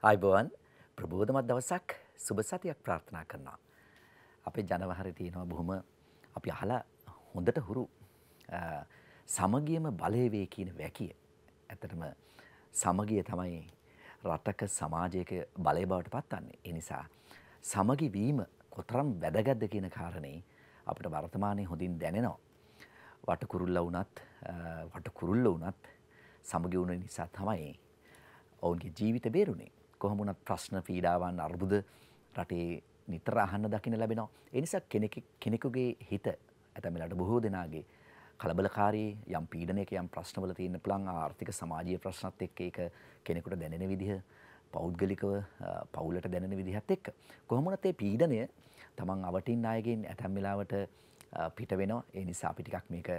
ආයිබෝවන් ප්‍රබෝධමත් දවසක් සුබ සතියක් ප්‍රාර්ථනා කරනවා. අපේ ජනවහරේ තියෙනවා බොහොම අපි අහලා හොඳට හුරු සමගියම බලය වේ කියන වැකිය. ඇත්තටම සමගිය තමයි රටක සමාජයක බලය බවට පත්වන්නේ. ඒ නිසා සමගි වීම කොතරම් වැදගත්ද කියන කාරණේ අපිට වර්තමානයේ හොඳින් දැනෙනවා. වටකුරුල්ල වුණත් සමගි වුණ නිසා තමයි ඔවුන්ගේ ජීවිත බේරුණේ. කොහොම වුණත් ප්‍රශ්න පීඩාවන් අර්බුද රටේ නිතර අහන්න දකින්න ලැබෙනවා. ඒ නිසා කෙනෙකුගේ හිත ඇතැම් වෙලාවට බොහෝ දෙනාගේ කලබලකාරී යම් පීඩනයක යම් ප්‍රශ්නවල තියෙන පුළුවන් ආර්ථික සමාජීය ප්‍රශ්නත් එක්ක ඒක කෙනෙකුට දැනෙන විදිහ පෞද්ගලිකව පවුලට දැනෙන විදිහත් එක්ක කොහොම වුණත් ඒ පීඩනය තමන් අවටින් අයගෙන් ඇතැම් වෙලාවට පිට වෙනවා. ඒ නිසා අපි ටිකක් මේක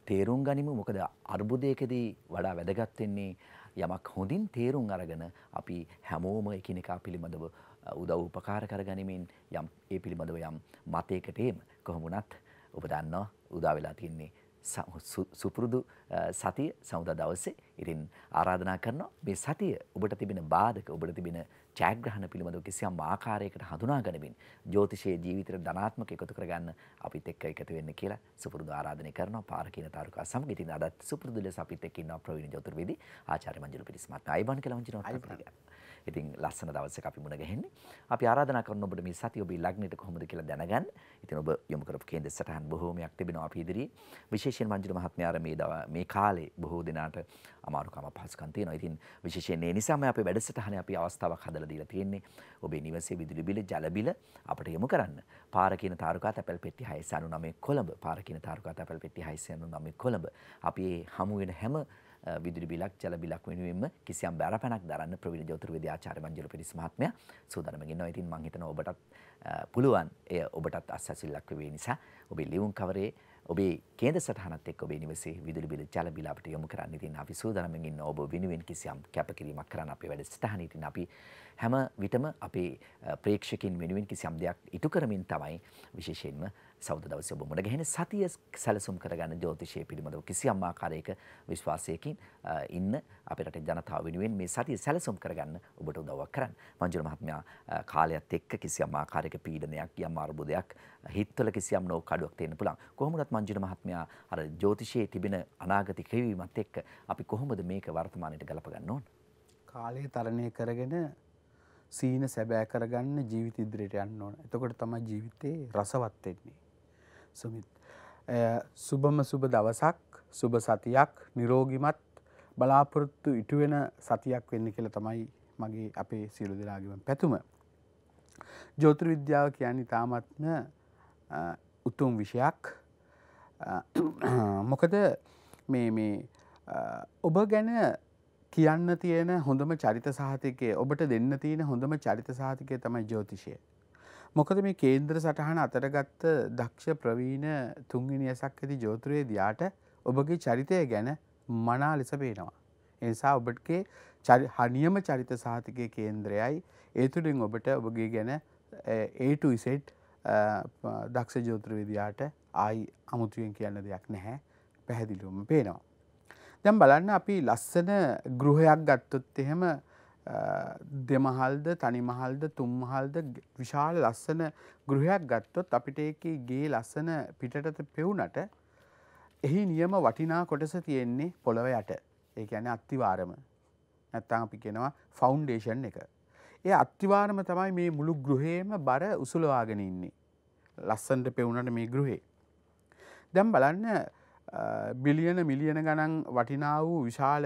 තේරුම් ගනිමු. මොකද අර්බුදයකදී වඩා වැදගත් වෙන්නේ යමක් හොඳින් තේරුම් අරගෙන අපි හැමෝම එකිනෙකා පිළිබඳව උදව් උපකාර කරගනිමින් යම් ඒ පිළිබඳව යම් මතයකට එම කොහොම වුණත් ඔබ දන්නවා උදා වෙලා තියෙන්නේ සුපුරුදු සතිය සමුදා දවසේ. ඉතින් ආරාධනා කරනවා මේ සතිය ඔබට තිබෙන බාධක ඔබට තිබෙන ජයග්‍රහණ පිළිබඳව කිසියම් ආකාරයකට හඳුනා ගනිමින් ජ්‍යොතිෂයේ ජීවිතයට ධනාත්මක එකතු කරගන්න අපිත් එක්ක එකතු වෙන්න කියලා සුපුරුදු ආරාධනය කරනවා. පාර කියන තාරුකා සමග ඉතින් අදත් සුපුරුදු ලෙස අපිත් එක්ක ඉන්නවා ප්‍රවීණ ජෝතිර්වේදී ආචාර්ය මංජුල පිරිස් මහත්මයා. අයිබන් කියලා වංචිනවා. ඉතින් ලස්සන දවසක අපි මුණ ගැහෙන්නේ. අපි ආරාධනා කරන ඔබට මේ සතිය ඔබේ ලග්නෙට කොහොමද කියලා දැනගන්න. ඉතින් ඔබ යොමු කරපු කේන්ද්‍ර සටහන් බොහෝමයක් තිබෙනවා අපි ඉදිරියේ. විශේෂයෙන් මංජුල මහත්මයා මේ කාලේ බොහෝ දෙනාට අමාරුකම පහසුකම් තියෙනවා. ඉතින් විශේෂයෙන් ඒ නිසාම අපේ වැඩසටහනේ අපි අවස්ථාවක් හදලා දීලා තියෙන්නේ. ඔබේ නිවසේ විදුලි බිල, ජල බිල අපට යොමු කරන්න. පාර කියන තාරුකා තැපැල් පෙට්ටිය 699 කොළඹ. පාර කියන තාරුකා තැපැල් පෙට්ටිය 699 කොළඹ. අපි හමු වෙන හැම විදුලි බිලක් ජල බිලක් වෙනුවෙන්ම කිසියම් බැරපැනක් දරන්න ප්‍රවීණ ජෝතිර්වේදී ආචාර්ය මංජුල පිරිස් මහත්මයා සූදානම් ඉන්නවා. ඉතින් මම හිතනවා ඔබටත් පුළුවන් එය ඔබටත් අස්වැසිල්ලක් වෙයි නිසා ඔබේ ලියුම් කවරේ ඔබේ කේන්ද්‍ර සටහනත් එක්ක ඔබේ නිවසේ විදුලි බිල ජල බිල අපිට යොමු කරන්න. ඉතින් අපි සූදානම්ෙන් ඉන්න ඔබ වෙනුවෙන් කිසියම් කැපකිරීමක් කරන්න අපේ වැඩසටහනේ. ඉතින් අපි හැම විටම අපේ ප්‍රේක්ෂකින් වෙනුවෙන් කිසියම් දෙයක් ඉටු කරමින් තමයි විශේෂයෙන්ම සෞද දවසේ ඔබ මුණ ගැහෙන සතිය සැලසුම් කරගන්න ජ්‍යොතිෂය පිළිබඳව කිසියම් ආකාරයක විශ්වාසයකින් ඉන්න අපේ රටේ ජනතාව වෙනුවෙන් මේ සතිය සැලසුම් කරගන්න ඔබට උදව්වක් කරන්න. මංජුල මහත්මයා කාලයත් එක්ක කිසියම් ආකාරයක පීඩනයක් යම් අර්බුදයක් හිතවල කිසියම් නෝකඩුවක් තියෙන්න පුළුවන්. කොහොම වුණත් මංජුල මහත්මයා අර ජ්‍යොතිෂයේ තිබෙන අනාගත ක්‍රියාවීමත් එක්ක අපි කොහොමද මේක වර්තමානයට ගලප ගන්න ඕන? කාලය තරණය කරගෙන සීන සැබෑ කරගන්න ජීවිත ඉදිරියට යන්න ඕන. එතකොට තමයි ජීවිතේ රසවත් වෙන්නේ. සුමිත් සුබම සුබ දවසක් සුබ සතියක් නිරෝගිමත් බලාපොරොත්තු ඉටු වෙන සතියක් වෙන්න කියලා තමයි මගේ අපේ සියලු දෙනාගේම පැතුම. ජ්‍යොතිර්විද්‍යාව කියන්නේ තාමත්ම උතුම් විෂයක්. මොකද මේ ඔබ ගැන කියන්න තියෙන හොඳම චරිත සහතිකය ඔබට දෙන්න තියෙන හොඳම චරිත සහතිකය තමයි ජ්‍යොතිෂය. මොකද මේ කේන්ද්‍ර සටහන අතරගත්ත දක්ෂ ප්‍රවීණ තුන්වෙනි ඇසක් ඇති ජ්‍යොතිර්වේදියාට ඔබගේ චරිතය ගැන මනා ලෙස පේනවා. ඒ නිසා ඔබගේ නියම චරිත සහතිකයේ කේන්ද්‍රයයි ඒ තුලින් ඔබට ඔබගේ ගැන A to Z දක්ෂ ජ්‍යොතිර්වේදියාට ආයි අමුතුවෙන් කියන්න දෙයක් නැහැ. පැහැදිලිවම පේනවා. දැන් බලන්න අපි ලස්සන ගෘහයක් ගත්තොත් එහෙම දෙමහල්ද තනිමහල්ද තුන්මහල්ද විශාල ලස්සන ගෘහයක් ගත්තොත් අපිට ඒකේ ගේ ලස්සන පිටට පෙවුනට එහි නියම වටිනා කොටස තියෙන්නේ පොළව යට. ඒ කියන්නේ අත්තිවාරම. නැත්තම් අපි කියනවා ෆවුන්ඩේෂන් එක. ඒ අත්තිවාරම තමයි මේ මුළු ගෘහේම බර උසුලවාගෙන ඉන්නේ. ලස්සනට පෙවුනට මේ ගෘහේ. දැන් බලන්න බිලියන මිලියන ගණන් වටිනා වූ විශාල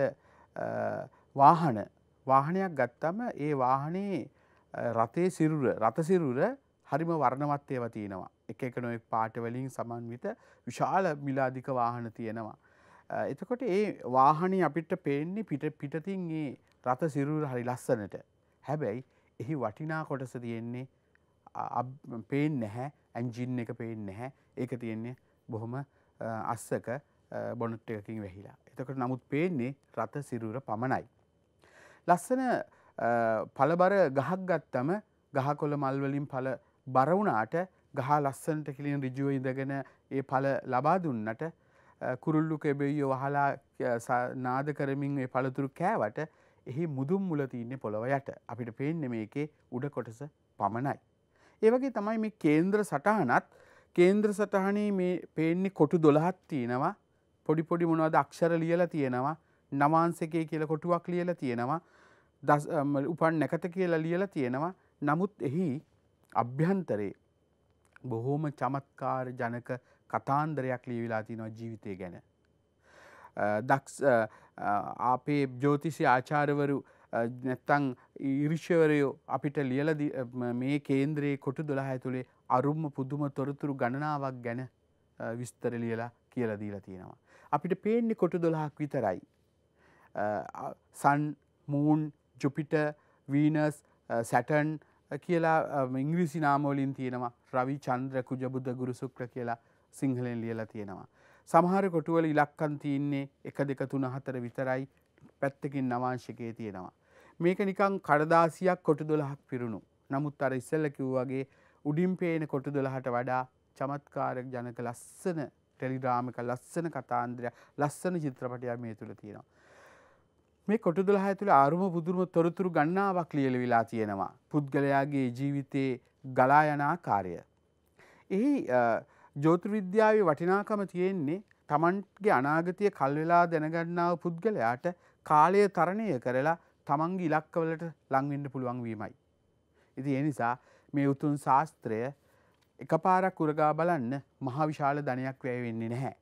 වාහනයක් ගත්තම ඒ වාහනේ රත සිරුර හරිම වර්ණවත් ඒවා තියෙනවා. එක එක නොයෙක් පාට වලින් සමන්විත විශාල මිලාදික වාහන තියෙනවා. එතකොට ඒ වාහනේ අපිට පේන්නේ පිටතින් ඒ රත සිරුර හරි ලස්සනට. හැබැයි එහි වටිනා කොටස තියෙන්නේ පේන්නේ නැහැ. එන්ජින් එක පේන්නේ නැහැ. ඒක තියෙන්නේ බොහොම අස්සක බොනට් එකකින් වැහිලා. එතකොට නමුත් පේන්නේ රත සිරුර පමණයි. ලස්සන පළබර ගහක් ගත්තම ගහකොළ මල් වලින් පළ බර වුණාට ගහ ලස්සනට කිලින් ඍජුව ඉඳගෙන ඒ පළ ලබා දුන්නට කුරුල්ලු කෙබෙයියෝ වහලා නාද කරමින් ඒ පළතුරු කෑවට එහි මුදුන් මුල තියෙන්නේ පොළව යට. අපිට පේන්නේ මේකේ උඩ කොටස පමණයි. ඒ වගේ තමයි මේ කේන්ද්‍ර සටහනත් කේන්ද්‍ර සටහනේ මේ පේන්නේ කොටු 12ක් තියෙනවා. පොඩි පොඩි මොනවද අක්ෂර ලියලා තියෙනවා. නවාංශකයේ කියලා කොටුවක් ලියලා තියෙනවා. උපන් නැකත කියලා ලියලා තියෙනවා. නමුත් එහි අභ්‍යන්තරේ බොහෝම චමත්කාර ජනක කතාන්දරයක් ලියවිලා තියෙනවා ජීවිතය ගැන. අපේ ජ්‍යෝතිෂ ආචාර්යවරු නැත්තම් ඊර්ෂ්‍යවරයෝ අපිට ලියලා මේ කේන්ද්‍රයේ කොටු 12 ඇතුලේ අරුම පුදුම තොරතුරු ගණනාවක් ගැන විස්තර ලියලා කියලා දීලා තියෙනවා. අපිට පේන්නේ කොටු 12ක් විතරයි. සන්, මූන්, ජුපිටර්, වීනස්, සැටර්න් කියලා ඉංග්‍රීසි නාම වලින් තියෙනවා. රවි, චන්ද්‍ර, කුජ, බුධ, ගුරු, ශුක්‍ර කියලා සිංහලෙන් ලියලා තියෙනවා. සමහර කොටු වල ඉලක්කම් තියෙන්නේ 1 2 3 4 විතරයි. පැත්තකින් නවාංශකයේ තියෙනවා. මේක නිකන් කඩදාසියක් කොටු 12ක් පිරුණු. නමුත් අර ඉස්සෙල්ලා කිව්වා වගේ උඩින් පේන කොටු 12ට වඩා චමත්කාරක ජනක ලස්සන ටෙලිග්‍රාම් එක, ලස්සන කතාන්දරයක්, ලස්සන චිත්‍රපටයක් මේ තුල තියෙනවා. මේ කොටු 12 ඇතුලේ ආරුම පුදුම තොරතුරු ගණනාවක් ලියවිලා තියෙනවා. පුද්ගලයාගේ ජීවිතේ ගලා යන ආකාරය. එහි ජ්‍යොතිර්විද්‍යාවේ වටිනාකම තියෙන්නේ තමන්ගේ අනාගතය කල් වෙලා දැනගන්නා වූ පුද්ගලයාට කාලය තරණය කරලා තමන්ගේ ඉලක්කවලට ලං වෙන්න පුළුවන් වීමයි. ඉතින් ඒ නිසා මේ උතුම් ශාස්ත්‍රය එකපාරක් උරගා බලන්න මහ විශාල ධනයක් වැය වෙන්නේ නැහැ.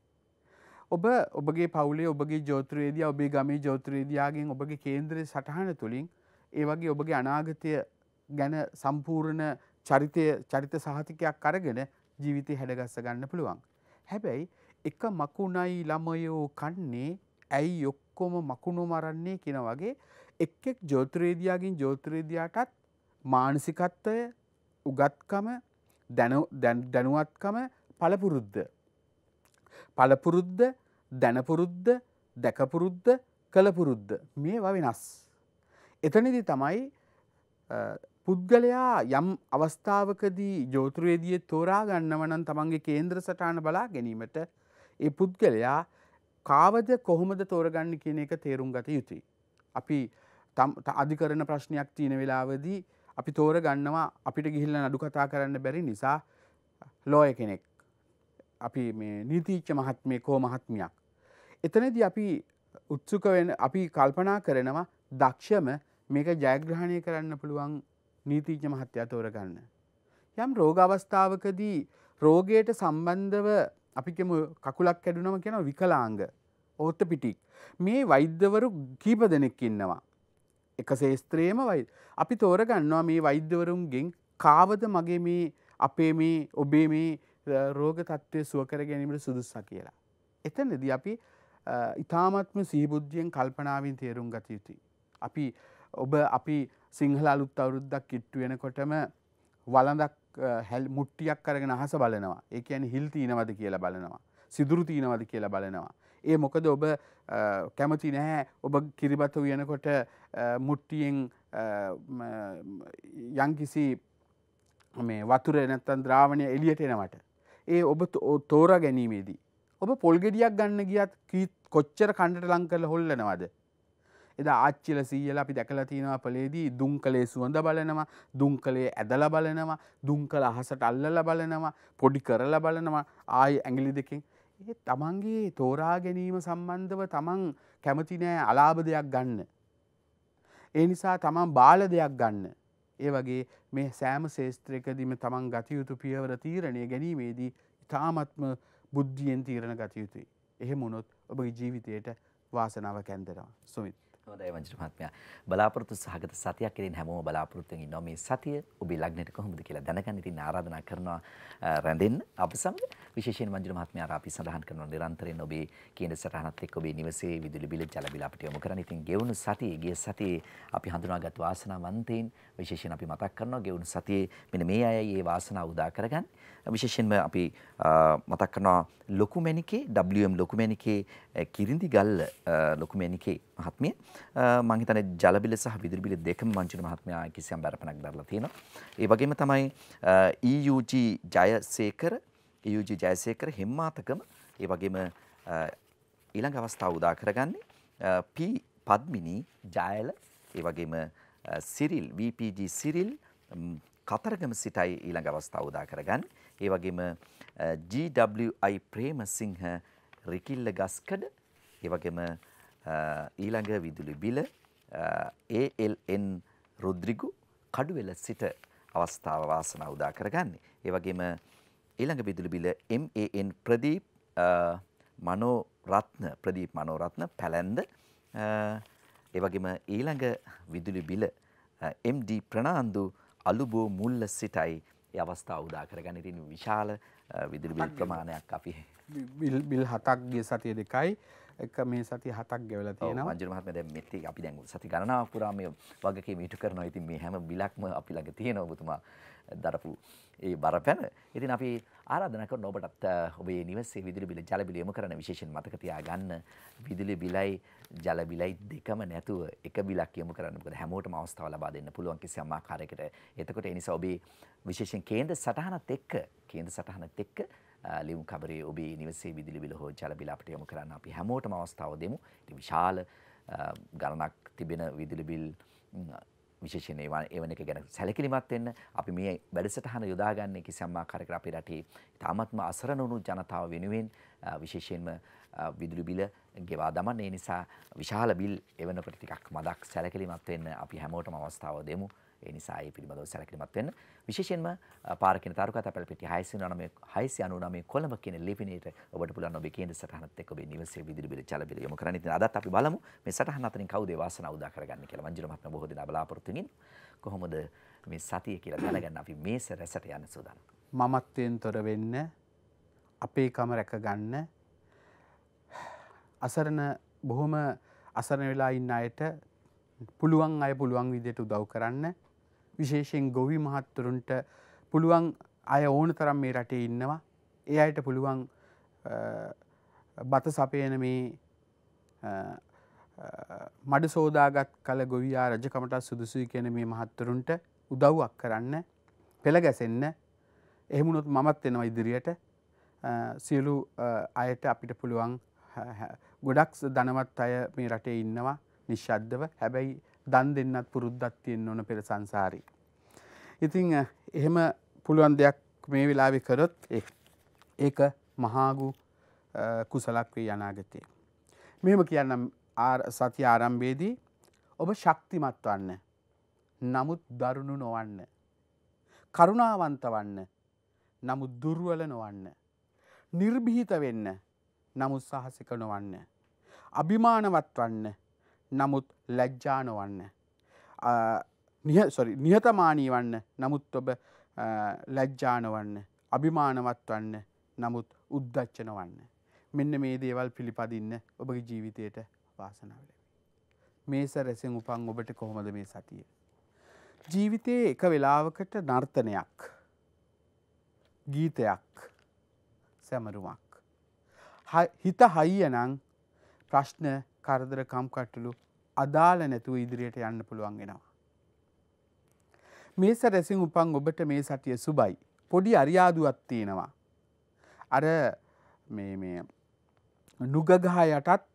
ඔබ ඔබගේ පවුලේ ඔබගේ ජ්‍යොතිර්වේදියා ඔබේ ගමේ ජ්‍යොතිර්වේදියාගෙන් ඔබගේ කේන්ද්‍රයේ සටහන තුලින් ඒ වගේ ඔබගේ අනාගතය ගැන සම්පූර්ණ චරිත සහතිකයක් අරගෙන ජීවිතේ හැඩගස්ස ගන්න පුළුවන්. හැබැයි එක මකුණයි ළමයෝ කන්නේ ඇයි ඔක්කොම මකුණු මරන්නේ කියන වගේ එක් ජ්‍යොතිර්වේදියාගෙන් ජ්‍යොතිර්වේදියාටත් මානසිකත්වය, උගත්කම, දැනුවත්කම, පළපුරුද්ද, දැනපුරුද්ද, දැකපුරුද්ද, කලපුරුද්ද මේවා වෙනස්. එතනදී තමයි පුද්ගලයා යම් අවස්ථාවකදී ජ්‍යොතිර්වේදියේ තෝරා ගන්නව නම් තමන්ගේ කේන්ද්‍ර සටහන බලා ගැනීමට ඒ පුද්ගලයා කාවද කොහොමද තෝරගන්නේ කියන එක තේරුම් ගත යුතුයි. අපි අධිකරණ ප්‍රශ්නයක් තියෙන වෙලාවදී අපි තෝරගන්නවා අපිට ගිහිල්ලා නඩු කතා කරන්න බැරි නිසා ලෝය කෙනෙක්. අපි මේ නීතිඥ මහත්මියෙක් හෝ මහත්මියක්. එතනදී අපි උත්සුක අපි කල්පනා කරනවා දක්ෂම මේක ජයග්‍රහණය කරන්න පුළුවන් නීතිඥ මහත්තයා තෝරගන්න. යම් රෝග අවස්ථාවකදී රෝගයට සම්බන්ධව අපි කියමු කකුලක් කැඩුනම කියනවා විකලාංග, ඕර්තොපෙඩික්. මේ වෛද්‍යවරු කීප දෙනෙක් ඉන්නවා. එක ශාස්ත්‍රයේම අපි තෝරගන්නවා මේ වෛද්‍යවරුන්ගෙන් කාවද මගේ මේ අපේ මේ ඔබේ මේ රෝග තත්ත්වය සුව කර ගැනීමට සුදුසා කියලා. එතනදී අපි ඊ타මත්ම සිහිබුද්ධියෙන් කල්පනාවෙන් තේරුම් ගත යුතුයි. අපි සිංහල අලුත් අවුරුද්දක් කිට්ටු වෙනකොටම වළඳක් මුට්ටියක් අරගෙන අහස බලනවා. ඒ කියන්නේ හිල් තියනවද කියලා බලනවා. සිදුරු තියනවද කියලා බලනවා. ඒ මොකද ඔබ කැමති නැහැ ඔබ කිරිබත උයනකොට මුට්ටියෙන් යම්කිසි මේ වතුර නැත්තම් ද්‍රාවණය එළියට එනවට. ඒ ඔබ තෝරා ගැනීමේදී ඔබ පොල් ගෙඩියක් ගන්න ගියත් කොච්චර කණ්ඩට ලං කරලා හොල්ලනවද? එදා ආච්චිලා සීයලා අපි දැකලා තියෙනවා පළේදී දුම්කලේ සුවඳ බලනවා, දුම්කලේ ඇදලා බලනවා, දුම්කල අහසට අල්ලලා බලනවා, පොඩි කරලා බලනවා, ආයි ඇඟිලි දෙකෙන්. ඒ තමන්ගේ තෝරා ගැනීම සම්බන්ධව තමන් කැමති නෑ අලාභ දෙයක් ගන්න. ඒ නිසා තමන් බාල දෙයක් ගන්න. ඒ වගේ මේ සෑම ශාස්ත්‍රයකදීම තමන් ගත යුතු පියවර තීරණය ගැනීමේදී ඉතාමත්ම බුද්ධියෙන් තීරණ ගත යුතුයි. එහෙම වුණොත් ඔබගේ ජීවිතයට වාසනාවක් ඇන්දෙනවා. සුමිත්. හොඳයි මංජු මහත්මයා. බලාපොරොත්තු සහගත සතියක් ඉදින් හැමෝම බලාපොරොත්තුෙන් ඉන්නවා මේ සතිය ඔබේ ලග්නයට කොහොමද කියලා දැනගන්න. ඉතින් ආරාධනා කරනවා රැඳෙන්න අප සමග. විශේෂයෙන් මංජු මහත්මයා අපි සඳහන් කරනවා නිරන්තරයෙන් ඔබේ කේන්ද්‍ර සටහනත් එක්ක ඔබේ නිවසේ විදුලි බිල ජල බිල අපිට යොමු කරන්න. ඉතින් ගෙවුණු සතියේ ගිය සතියේ අපි හඳුනාගත් වාසනාවන්තයින් විශේෂයෙන් අපි මතක් කරනවා ගෙවුණු සතියේ මෙන්න මේ අයයි මේ වාසනාව උදා කරගන්න. විශේෂයෙන්ම අපි මතක් කරනවා ලොකුමැණිකේ WM ලොකුමැණිකේ කිරිඳි ගල්ල ලොකුමැණිකේ මහත්මිය මම හිතන්නේ ජල බිල සහ විදුලි බිල දෙකම මංජුන මහත්මයා කිසියම් බරපණක් දරලා තියෙනවා. ඒ වගේම තමයි EUG ජයසේකර හෙම්මාතකම ඒ වගේම ඊළඟ අවස්ථාව උදා කරගන්නේ P පද්මිනී ජයල ඒ වගේම සිරිල් VPG සිරිල් කතරගම සිටයි ඊළඟ අවස්ථාව උදා කරගන්නේ. ඒ වගේම GWI ප්‍රේමසිංහ රිකිල්ල ගස්කඩ, ඒ වගේම ඊළඟ විදුලි බිල ALN රොද්රිගු කඩුවෙල සිට අවස්ථාව වාසනාව උදා කරගන්නේ. ඒ වගේම ඊළඟ විදුලි බිල MAN ප්‍රදීප් මනෝරත්න පැලැන්ද, ඒ වගේම ඊළඟ විදුලි බිල MD ප්‍රනාන්දු අලුබෝ මුල්ල සිටයි ඒ අවස්ථාව උදා කරගන්න. ඉතින් විශාල විදුලි බිල් ප්‍රමාණයක් අපි බිල් 7ක් ගිය සතිය 2යි එක මේ සතිය 7ක් ගෙවලා තියෙනවා. මංජුල මහත්මයා දැන් මෙත් අපි දැන් සති ගණනාවක් පුරා මේ වගකීම ඉටු කරනවා. ඉතින් මේ හැම බිලක්ම අපි ළඟ තියෙනවා ඔබතුමා දරපු ඒ බරපැන. ඉතින් අපි ආරාධනා කරන ඔබටත් ඔබේ නිවසේ විදුලි බිල ජල බිල යොමු කරන විශේෂයෙන් මතක තියාගන්න විදුලි බිලයි ජල බිලයි දෙකම නැතුව එක බිලක් යොමු කරන්න. මොකද හැමෝටම අවස්ථාව ලබා දෙන්න පුළුවන් කිසියම් ආකාරයකට. එතකොට ඒ නිසා ඔබේ විශේෂයෙන් කේන්ද්‍ර සටහනත් එක්ක ලියුම් කබරේ ඔබේ නිවසේ විදුලි බිල හෝ ජල බිල අපිට යොමු කරන්න අපි හැමෝටම අවස්ථාව දෙමු. ඉතින් විශාල ගණනක් තිබෙන විදුලි බිල් විශේෂයෙන් ඒවන එක ගැන සැලකිලිමත් වෙන්න අපි මේ වැඩසටහන යොදාගන්නේ කිසියම් ආකාරයකට අපේ රටේ තාමත්ම අසරණ වුණු ජනතාව වෙනුවෙන් විශේෂයෙන්ම විදුලි බිල ගෙවා දමන්න. ඒ නිසා විශාල බිල් එවනකොට ටිකක් මදක් සැලකිලිමත් වෙන්න අපි හැමෝටම අවස්ථාව දෙමු. ඒ නිසා ඒ පිළිබඳව සැලකිලිමත් වෙන්න. විශේෂයෙන්ම පාරකින තාරුකා තැපැල් පෙට්ටිය 699 කොළඹ කියන ලිපිණයට ඔබට පුළුවන් ඔබේ කේන්ද්‍ර සටහනත් එක්ක ඔබේ නිවසේ විදුලි බිල ජල බිල යොමු කරන්න. ඉතින් අදත් අපි බලමු මේ සටහන අතරින් කවුද වාසනාව උදා කරගන්නේ කියලා. මංජුල මහත්මයා බොහෝ දෙනා බලාපොරොත්තු වෙමින් කොහොමද මේ සතිය කියලා දැනගන්න අපි මේස රැසට යන්න සූදානම්. මමත්වයෙන් තොර වෙන්න, අපේකම රැක ගන්න, අසරණ බොහොම අසරණ වෙලා ඉන්න අයට පුළුවන් අය පුළුවන් විදිහට උදව් කරන්න. විශේෂයෙන් ගොවි මහත්තුරුන්ට පුළුවන් අය ඕන තරම් මේ රටේ ඉන්නවා. ඒ අයට පුළුවන් බත සපයන මේ මඩ සෝදාගත් කල ගොවියා රජකමට සුදුසුයි කියන මේ මහත්තුරුන්ට උදව්වක් කරන්න, පෙළ ගැසෙන්න. එහෙම වුණොත් මමත් එනවා ඉදිරියට. සියලු අයට අපිට පුළුවන් ගොඩක් ධනවත් අය මේ රටේ ඉන්නවා නිශ්ශබ්දව. හැබැයි දන් දෙන්නත් පුරුද්දක් තියෙන්න ඕන පෙර සංසාරේ. ඉතින් එහෙම පුළුවන් දෙයක් මේ වෙලාවේ කරොත් ඒක මහාගු කුසලක් වේ අනාගතේ. මෙහෙම කියන්නම් සතිය ආරම්භයේදී ඔබ ශක්තිමත් වන්න. නමුත් දරුණු නොවන්න. කරුණාවන්ත වන්න. නමුත් දුර්වල නොවන්න. නිර්භීත වෙන්න. නමුත් සාහසික නොවන්න. අභිමානවත් වන්න. නමුත් ලැජ්ජා නොවන්න. නිහතමානී වන්න. නමුත් ඔබ ලැජ්ජා නොවන්න. අභිමානවත් වන්න. නමුත් උද්දච්ච නොවන්න. මෙන්න මේ දේවල් පිළිපදින්න ඔබගේ ජීවිතයට වාසනාව ලැබේ. මේස රැසෙන් උපන් ඔබට කොහොමද මේ සතිය? ජීවිතයේ එක වෙලාවකට නර්තනයක්, ගීතයක්, සැමරුමක්. හිත හයිය නම් ප්‍රශ්න, කරදර, කම්කටොළු අදාළ නැතුව ඉදිරියට යන්න පුළුවන් වෙනවා. මේස රැසින් උපන් ඔබට මේ සතිය සුබයි. පොඩි අරියාදුවක් තියෙනවා. අර මේ නුග ගහ යටත්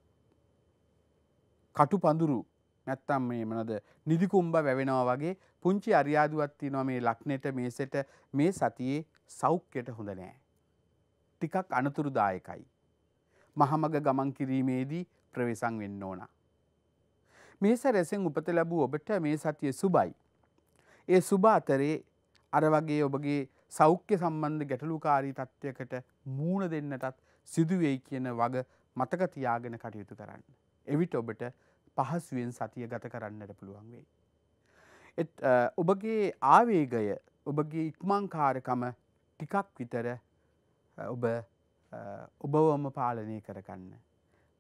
කටු පඳුරු නැත්තම් මේ මොනද නිදි කුඹ වැවෙනවා වගේ පුංචි අරියාදුවක් තියෙනවා මේ ලග්නෙට, මේසෙට. මේ සතියේ සෞඛ්‍යයට හොඳ නෑ. ටිකක් අනතුරුදායකයි. මහමග ගමන් කිරීමේදී ප්‍රවේශම් වෙන්න ඕන. මේස රැසෙන් උපත ලැබූ ඔබට මේ සතිය සුබයි. ඒ සුබ අතරේ අර වගේ ඔබගේ සෞඛ්‍ය සම්බන්ධ ගැටලුකාරී තත්ත්වයකට මූණ දෙන්නටත් සිදුවෙයි කියන වග මතක තියාගෙන කටයුතු කරන්න. එවිට ඔබට පහසුවෙන් සතිය ගත කරන්නට පුළුවන් වෙයි. ඔබගේ ආවේගය, ඔබගේ ඉක්මන්කාරකම ටිකක් විතර ඔබවම පාලනය කරගන්න.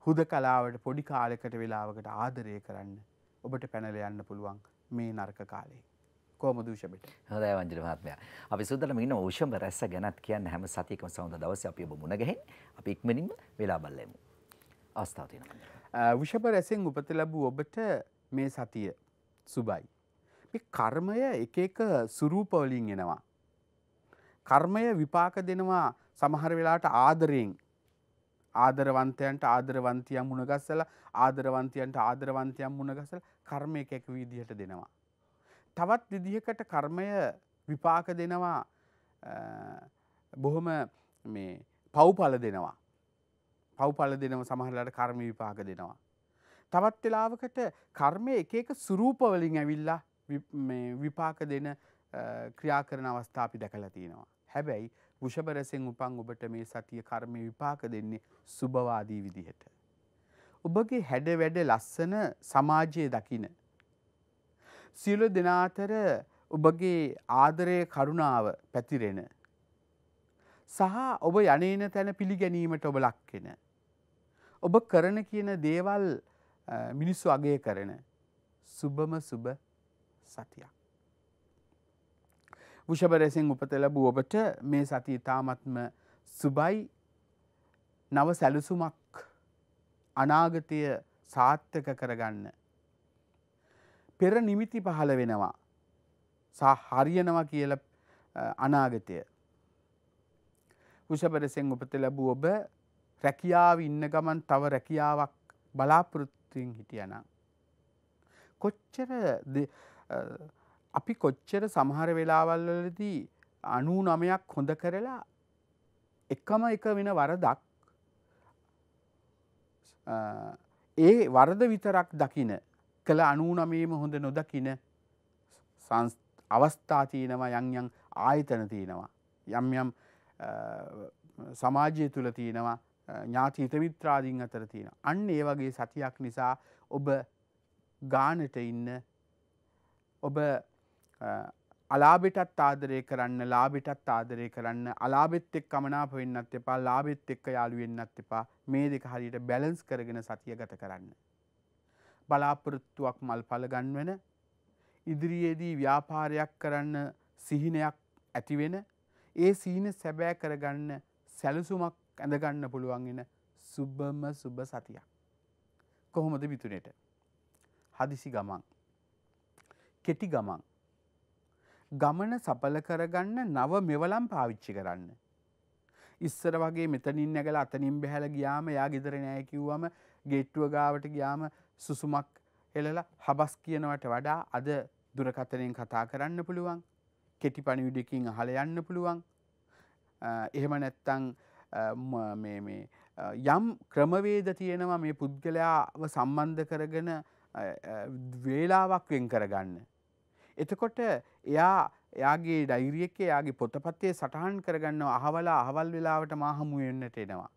හුදකලාවට පොඩි කාලයකට වෙලාවකට ආදරය කරන්න ඔබට පැනලා යන්න පුළුවන් මේ නරක කාලේ. කොහොමද උෂබට? හොඳයි වංජල මහත්මයා. අපි සුද්දටම ඉන්න උෂඹ රැස්ස ගැනත් කියන්න හැම සතියකම සඳ දවසේ අපි ඔබ මුණ ගැහෙන් අපි ඉක්මනින්ම වෙලා බලමු. අවස්ථාව තියෙනවා. උෂඹ රැසෙන් උපත ලැබූ ඔබට මේ සතිය සුබයි. මේ කර්මය එක එක ස්වරූප වලින් එනවා. කර්මය විපාක දෙනවා සමහර වෙලාවට ආදරවන්තයන්ට ආදරවන්තියන් මුණ ගැසලා ආදරවන්තයන්ට ආදරවන්තයන් මුණ ගැසලා කර්මය එක විදිහට දෙනවා. තවත් විදිහකට කර්මය විපාක දෙනවා බොහොම මේ පව්ඵල දෙනවා. පව්ඵල දෙනව සමහරලාට කර්ම විපාක දෙනවා. තවත් වෙලාවකට කර්මය එක එක ස්වරූප වලින් ඇවිල්ලා මේ විපාක දෙන ක්‍රියා කරන අවස්ථා අපි දැකලා තියෙනවා. හැබැයි වෘෂභ රසෙන් උපන් ඔබට මේ සතිය කර්ම විපාක දෙන්නේ සුභවාදී විදිහට. ඔබගේ හැඩ වැඩ ලස්සන සමාජයේ දකින සියලු දෙනා අතර ඔබගේ ආදරය කරුණාව පැතිරෙන සහ ඔබ යන්නේන තැන පිළිගැනීමට ඔබ ලක් වෙන ඔබ කරන කියන දේවල් මිනිස්සු අගය කරන සුබම සුබ සතියක්. වෘෂභ රසෙන් උපත ලැබූ ඔබට මේ සතිය තාමත්ම සුබයි. නව සැලසුමක් අනාගතය සාර්ථක කරගන්න පෙර නිමිති පහළ වෙනවා සහ හරියනවා කියලා අනාගතය. වෘෂභ රසෙන් උපත ලැබූ ඔබ රැකියාව ඉන්න ගමන් තව රැකියාවක් බලාපොරොත්තුෙන් හිටියනම් කොච්චර අපි කොච්චර සමහර වෙලාවල් වලදී 99ක් හොඳ කරලා එකම එක වෙන වරදක් ඒ වරද විතරක් දකින කළ 99ම හොඳ නොදකින අවස්ථා තියෙනවා යම් යම් ආයතන තියෙනවා යම් යම් සමාජය තුල තියෙනවා ඥාති හිත මිත්‍රාදීන් අතර තියෙනවා. අන්න ඒ වගේ සතියක් නිසා ඔබ ගානට ඉන්න ඔබ අලාභයටත් ආදරය කරන්න ලාභයටත් ආදරය කරන්න අලාභෙත් එක්ක කමනාප වෙන්නත් එපා ලාභෙත් එක්ක යාළු වෙන්නත් එපා මේ දෙක හරියට බැලන්ස් කරගෙන සතිය ගත කරන්න. බලාපොරොත්තුවක් මල්ඵල ගන්වන ඉදිරියේදී ව්‍යාපාරයක් කරන්න සිහිනයක් ඇති වෙන ඒ සිහින සැබෑ කරගන්න සැලසුමක් ඇඳගන්න පුළුවන් වෙන සුබම සුබ සතියක්. කොහොමද මිතුනේට? හදිසි ගමන් කෙටි ගමන් ගමන සඵල කරගන්න නව මෙවලම් පාවිච්චි කරන්න. ඉස්සර වගේ මෙතනින් නැගලා අතනින් බහැලා ගියාම එයා ගෙදර නෑ කිව්වම ගේට්ටුව ගාවට ගියාම සුසුමක් එලලා හබස් කියනවට වඩා අද දුරකථනයෙන් කතා කරන්න පුළුවන්. කෙටි පණිවිඩයකින් අහලා යන්න පුළුවන්. එහෙම නැත්නම් මේ යම් ක්‍රමවේද තියෙනවා මේ පුද්ගලයාව සම්බන්ධ කරගෙන වේලාවක් වෙන් කරගන්න. එතකොට එයාගේ ඩයිරි එකේ එයාගේ පොතපතේ සටහන් කරගන්නවා අහවල් වෙලාවට මා හමු වෙන්නට එනවා.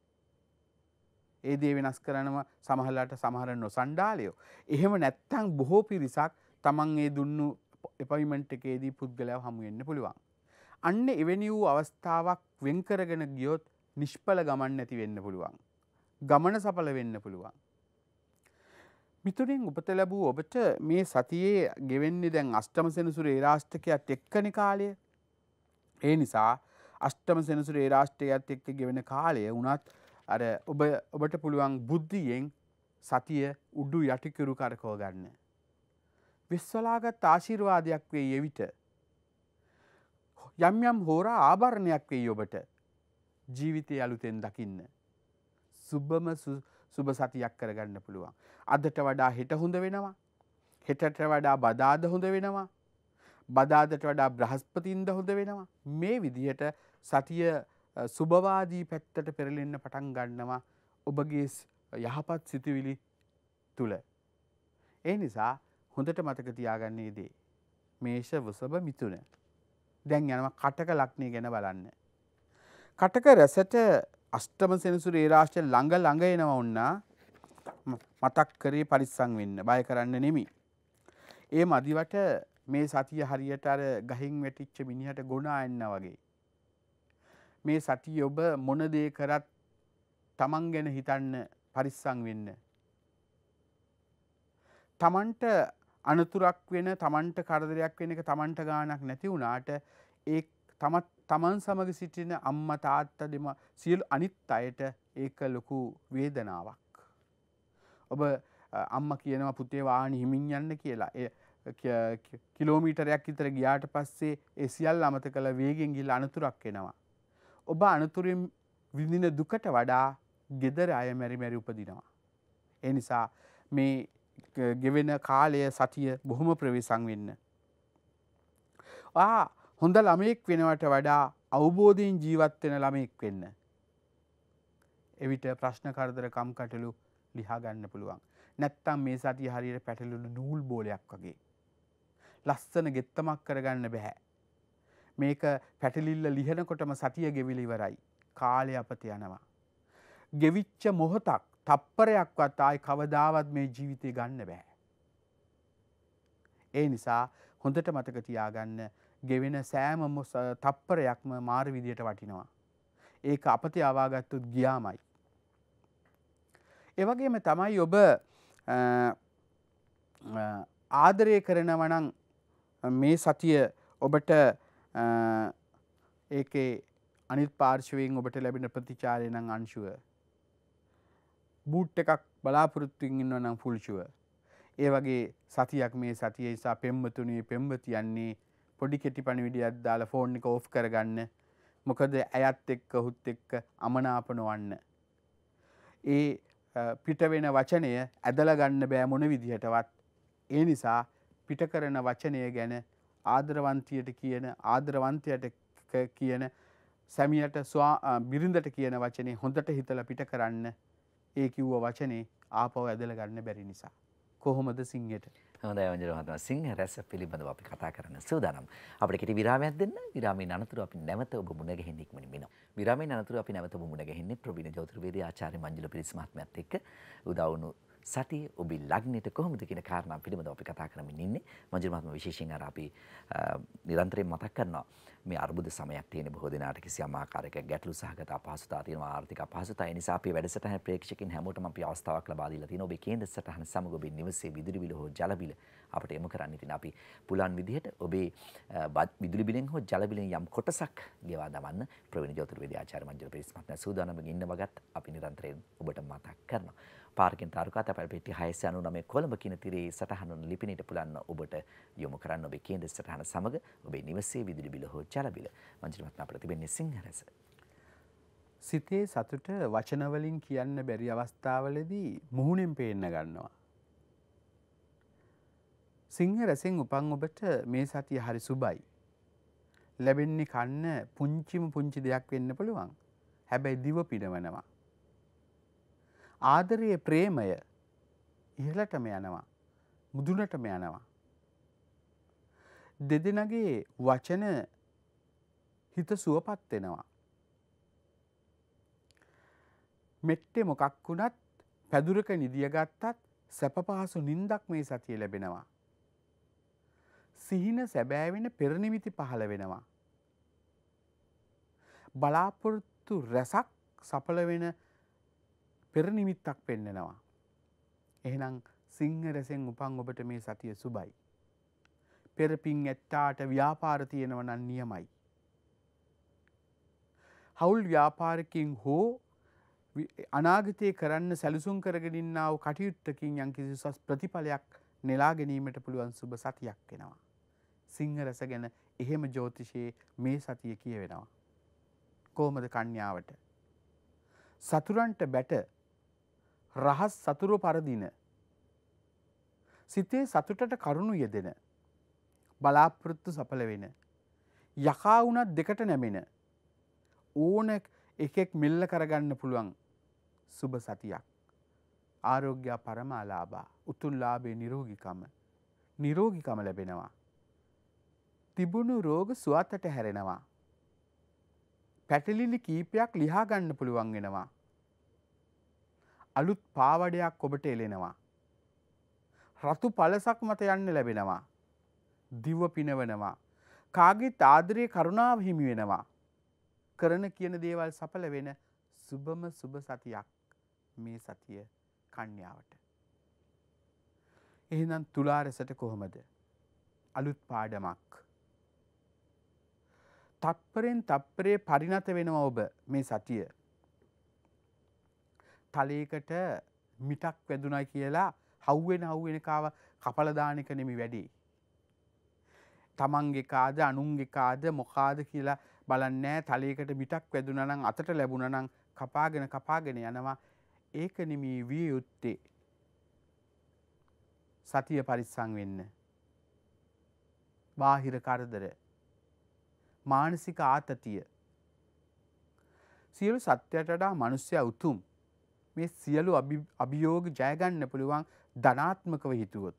ඒ දේ වෙනස් කරනවා සමහරලාට සමහර නොසණ්ඩාලයෝ. එහෙම නැත්තම් බොහෝ පිරිසක් Taman ඒ දුන්නු අපොයින්ට්මන්ට් එකේදී පුද්ගලයාව හමු වෙන්න පුළුවන්. අන්න එවැනි වූ අවස්ථාවක් වෙන් කරගෙන ගියොත් නිෂ්ඵල ගමන් නැති වෙන්න පුළුවන්. ගමන සඵල වෙන්න පුළුවන්. මිතුරින් උපත ලැබූ ඔබට මේ සතියේ ගෙවෙන්නේ දැන් අෂ්ටම සෙනසුරේ රාෂ්ටකයත් එක්කනේ කාලය. ඒ නිසා අෂ්ටම සෙනසුරේ රාෂ්ටකයත් එක්ක ගෙවෙන කාලය වුණත් අර ඔබට පුළුවන් බුද්ධියෙන් සතිය උඩු යටිකුරු කරකව ගන්න. විශ්වලාගත් ආශිර්වාදයක් වෙයි එවිට. යම් යම් හෝරා ආභරණයක් වෙයි ඔබට. ජීවිතය අලුතෙන් දකින්න. සුබම සුබ සතියක් කරගන්න පුළුවන්. අදට වඩා හෙට හොඳ වෙනවා. හෙටට වඩා බදාද හොඳ වෙනවා. බදාදට වඩා බ්‍රහස්පතින්ද හොඳ වෙනවා. මේ විදිහට සතිය සුබවාදී පැත්තට පෙරලෙන්න පටන් ගන්නවා ඔබගේ යහපත් සිතුවිලි තුල. ඒ නිසා හොඳට මතක තියාගන්න දේ මේෂ වෘෂභ මිථුන. දැන් යනවා කටක ලග්නය ගැන බලන්න. කටක රැසට අෂ්ටම සෙනසුරේ රාශිය ළඟ එනවා වුණා. මතක් කරේ පරිස්සම් වෙන්න බය කරන්න නෙමෙයි. ඒ මදිවට මේ සතිය හරියට අර ගහින් වැටිච්ච මිනිහට ගොනා එන්නා වගේ. මේ සතිය ඔබ මොන දේ කරත් Taman ගැන හිතන්න පරිස්සම් වෙන්න. Tamanට අනතුරක් වෙන Tamanට කරදරයක් වෙන එක Tamanට ගාණක් නැති වුණාට ඒ Taman සමග සිටින අම්මා තාත්තා දෙම සියලු අනිත් අයට ඒක ලොකු වේදනාවක්. ඔබ අම්මා කියනවා පුතේ වාහනේ හිමින් යන්න කියලා. කිලෝමීටරයක් විතර ගියාට පස්සේ ඒ සියල්ල අමතක කරලා වේගෙන් ගිහලා අනතුරක් එනවා. ඔබ අනතුරින් විඳින දුකට වඩා gedara අය මෙරි මෙරි උපදිනවා. ඒ නිසා මේ ගෙවෙන කාලය සතිය බොහොම ප්‍රවේශම් වෙන්න. හොඳ ළමයෙක් වෙනවට වඩා අවබෝධයෙන් ජීවත් වෙන ළමයෙක් වෙන්න. එවිට ප්‍රශ්න කරදර කම්කටොළු ලියා ගන්න පුළුවන්. නැත්තම් මේ සතිය හරියට පැටලුණු නූල් බෝලයක් වගේ. ලස්සන ගෙත්තමක් කරගන්න බෑ. මේක පැටලිල්ල ලිහනකොටම සතිය ගෙවිලි ඉවරයි. කාලය අපත යනවා. ගෙවිච්ච මොහොතක් තප්පරයක්වත් ආයි කවදාවත් මේ ජීවිතේ ගන්න බෑ. ඒ නිසා හොඳට මතක තියාගන්න ගෙවෙන සෑම තප්පරයක්ම මාර විදියට වටිනවා. ඒක අපතේ ආවාගත්තොත් ගියාමයි. ඒ වගේම තමයි ඔබ ආදරය කරනවා නම් මේ සතිය ඔබට ඒකේ අනිත් පාර්ශවයෙන් ඔබට ලැබෙන ප්‍රතිචාරය නම් අංශුව. බූට් එකක් බලාපොරොත්තුෙන් ඉන්නවා නම් ෆුල් ෂුවර්. ඒ වගේ සතියක් මේ සතිය නිසා පෙම්වතුනි පෙම්වතියන්නේ පොඩි කෙටි පණිවිඩයක් දාලා ෆෝන් එක ඕෆ් කරගන්න. මොකද ඇයත් එක්ක ඔහුත් එක්ක අමනාප නොවන්න. ඒ පිට වෙන වචනය ඇදලා ගන්න බෑ මොන විදිහටවත්. ඒ නිසා පිට කරන වචනය ගැන ආදරවන්තියට කියන ආදරවන්තයට කියන සැමියට බිරිඳට කියන වචනේ හොඳට හිතලා පිට කරන්න. ඒ කිව්ව වචනේ ආපහු ඇදලා ගන්න බැරි නිසා. කොහොමද සිංහට? හොඳයි වංජන මහත්මයා, සිංහ රැස පිළිබඳව අපි කතා කරන්න සූදානම්. අපිට කෙටි විරාමයක් දෙන්න. විරාමයෙන් අනතුරු අපි නැවත ඔබ මුණ ගැහෙන්න ඉක්මනින් වෙනවා. විරාමයෙන් අනතුරු අපි නැවත ඔබ මුණ ගැහෙන්නේ ප්‍රවීණ ජෝතිර්වේදී ආචාර්ය මංජුල පිරිස් මහත්මයාත් එක්ක උදා වුණු සතිය ඔබේ ලග්නෙට කොහොමද කියන කාරණා පිළිබඳව අපි කතා කරමින් ඉන්නේ. මංජුල මහත්මයා විශේෂයෙන් අර අපි නිරන්තරයෙන් මතක් කරනවා මේ අර්බුද සමයක් තියෙන බොහෝ දෙනාට කිසියම් ආකාරයක ගැටලු සහගත අපහසුතාව තියෙනවා, ආර්ථික අපහසුතාව. ඒ නිසා අපි වැඩසටහන ප්‍රේක්ෂකයන් හැමෝටම අපි අවස්ථාවක් ලබා දීලා තියෙනවා. ඔබේ කේන්ද්‍ර සටහන සමග ඔබේ නිවසේ විදුලි බිල හෝ ජල බිල අපිට එමු කරන්න. ඉතින් අපි පුලන් විදිහට ඔබේ විදුලි බිලෙන් හෝ ජල බිලෙන් යම් කොටසක් ගෙවා දමන්න ප්‍රවීණ ජෝතිර්වේදී ආචාර්ය මංජුල පිරිස් මහත්මයා සූදානම්ව ඉන්න වගත් අපි නිරන්තරයෙන් ඔබට මතක් කරනවා. පාරකින් තාරුකා තපල් පෙට්ටිය 699 කොළඹ කියන තිරේ සටහන වන ලිපිනයට පුලන්න ඔබට යොමු කරන්න ඔබේ කේන්ද්‍ර සටහන සමග ඔබේ නිවසේ විදුලි බිල හෝ ජල බිල. මංජුල මහත්මයා අපිට තිබෙන්නේ සිංහ රස. සිතේ සතුට වචන වලින් කියන්න බැරි අවස්ථාවලදී මුහුණෙන් පේන්න ගන්නවා. සිංහ රසෙන් උපන් ඔබට මේ සතිය හරි සුබයි. ලැබෙන්නේ කන්න පුංචිම පුංචි දෙයක් වෙන්න පුළුවන්. හැබැයි දිව පිනවනවා. ආදරයේ ප්‍රේමය ඉහළටම යනවා. මුදුනටම යනවා. දෙදෙනාගේ වචන හිත සුවපත් වෙනවා. මෙට්ටේ මොකක් වුණත් පැදුරක නිදිය ගත්තත් සැප පහසු නිින්දක් මේ සතිය ලැබෙනවා. සිහින සැබෑ වෙන පෙරනිමිති පහළ වෙනවා. බලාපොරොත්තු රැසක් සඵල වෙන පෙරනිමිත්තක් පෙන්නනවා. එහෙනම් සිංහ රැසෙන් උපන් ඔබට මේ සතිය සුබයි. පෙරපින් ඇත්තාට ව්‍යාපාර තියෙනවා නම් නියමයි. හවුල් ව්‍යාපාරිකයින් හෝ අනාගතයේ කරන්න සැලසුම් කරගෙන ඉන්නා වූ කටයුත්තකින් යම්කිසි උසස් ප්‍රතිඵලයක් නෙලා ගැනීමට පුළුවන් සුබ සතියක් වෙනවා. සිංහ රස ගැන එහෙම ජ්‍යොතිෂයේ මේ සතිය කියවෙනවා. කොහොමද කන්‍යාවට? සතුරන්ට බැට රහස් සතුරු පරදින සිතේ සතුටට කරුණු යෙදෙන බලාපොරොත්තු සඵල වෙන යකා වුණත් දෙකට නැමෙන ඕන එකෙක් මෙල්ල කරගන්න පුළුවන් සුබ සතියක්. ආරෝග්‍ය පරමාලාභා උතුම් ලාභේ නිරෝගීකම ලැබෙනවා. තිබුණු රෝග සුවතට හැරෙනවා. පැටලිලි කීපයක් ලියා ගන්න පුළුවන් වෙනවා. අලුත් පාවඩයක් ඔබට එලෙනවා. රතු පළසක් මත යන්න ලැබෙනවා. දිව පිනවනවා. කාගේත් ආදරේ කරුණාව හිමි වෙනවා. කරන කියන දේවල් සඵල වෙන සුබම සුබ සතියක් මේ සතිය කන්‍යාවට. එහෙනම් තුලා රසට කොහොමද? අලුත් පාඩමක්. තප්පරෙන් තප්පරේ පරිණත වෙනවා ඔබ මේ සතිය. තලයකට මිටක් වැදුණා කියලා හව්වෙන කාව කපල දාන එක නෙමෙයි වැඩේ. තමන්ගේ කාද අනුන්ගේ කාද මොකාද කියලා බලන්නේ තලයකට මිටක් වැදුණා නම් අතට ලැබුණා නම් කපාගෙන යනවා. ඒක නෙමේ විය යුත්තේ. සතිය පරිස්සම් වෙන්න. බාහිර කරදර, මානසික ආතතිය, සියලු සත්‍යයට වඩා මිනිස්සයා උතුම්. මේ සියලු අභියෝග ජය ගන්න පුළුවන් ධනාත්මකව හිතුවොත්.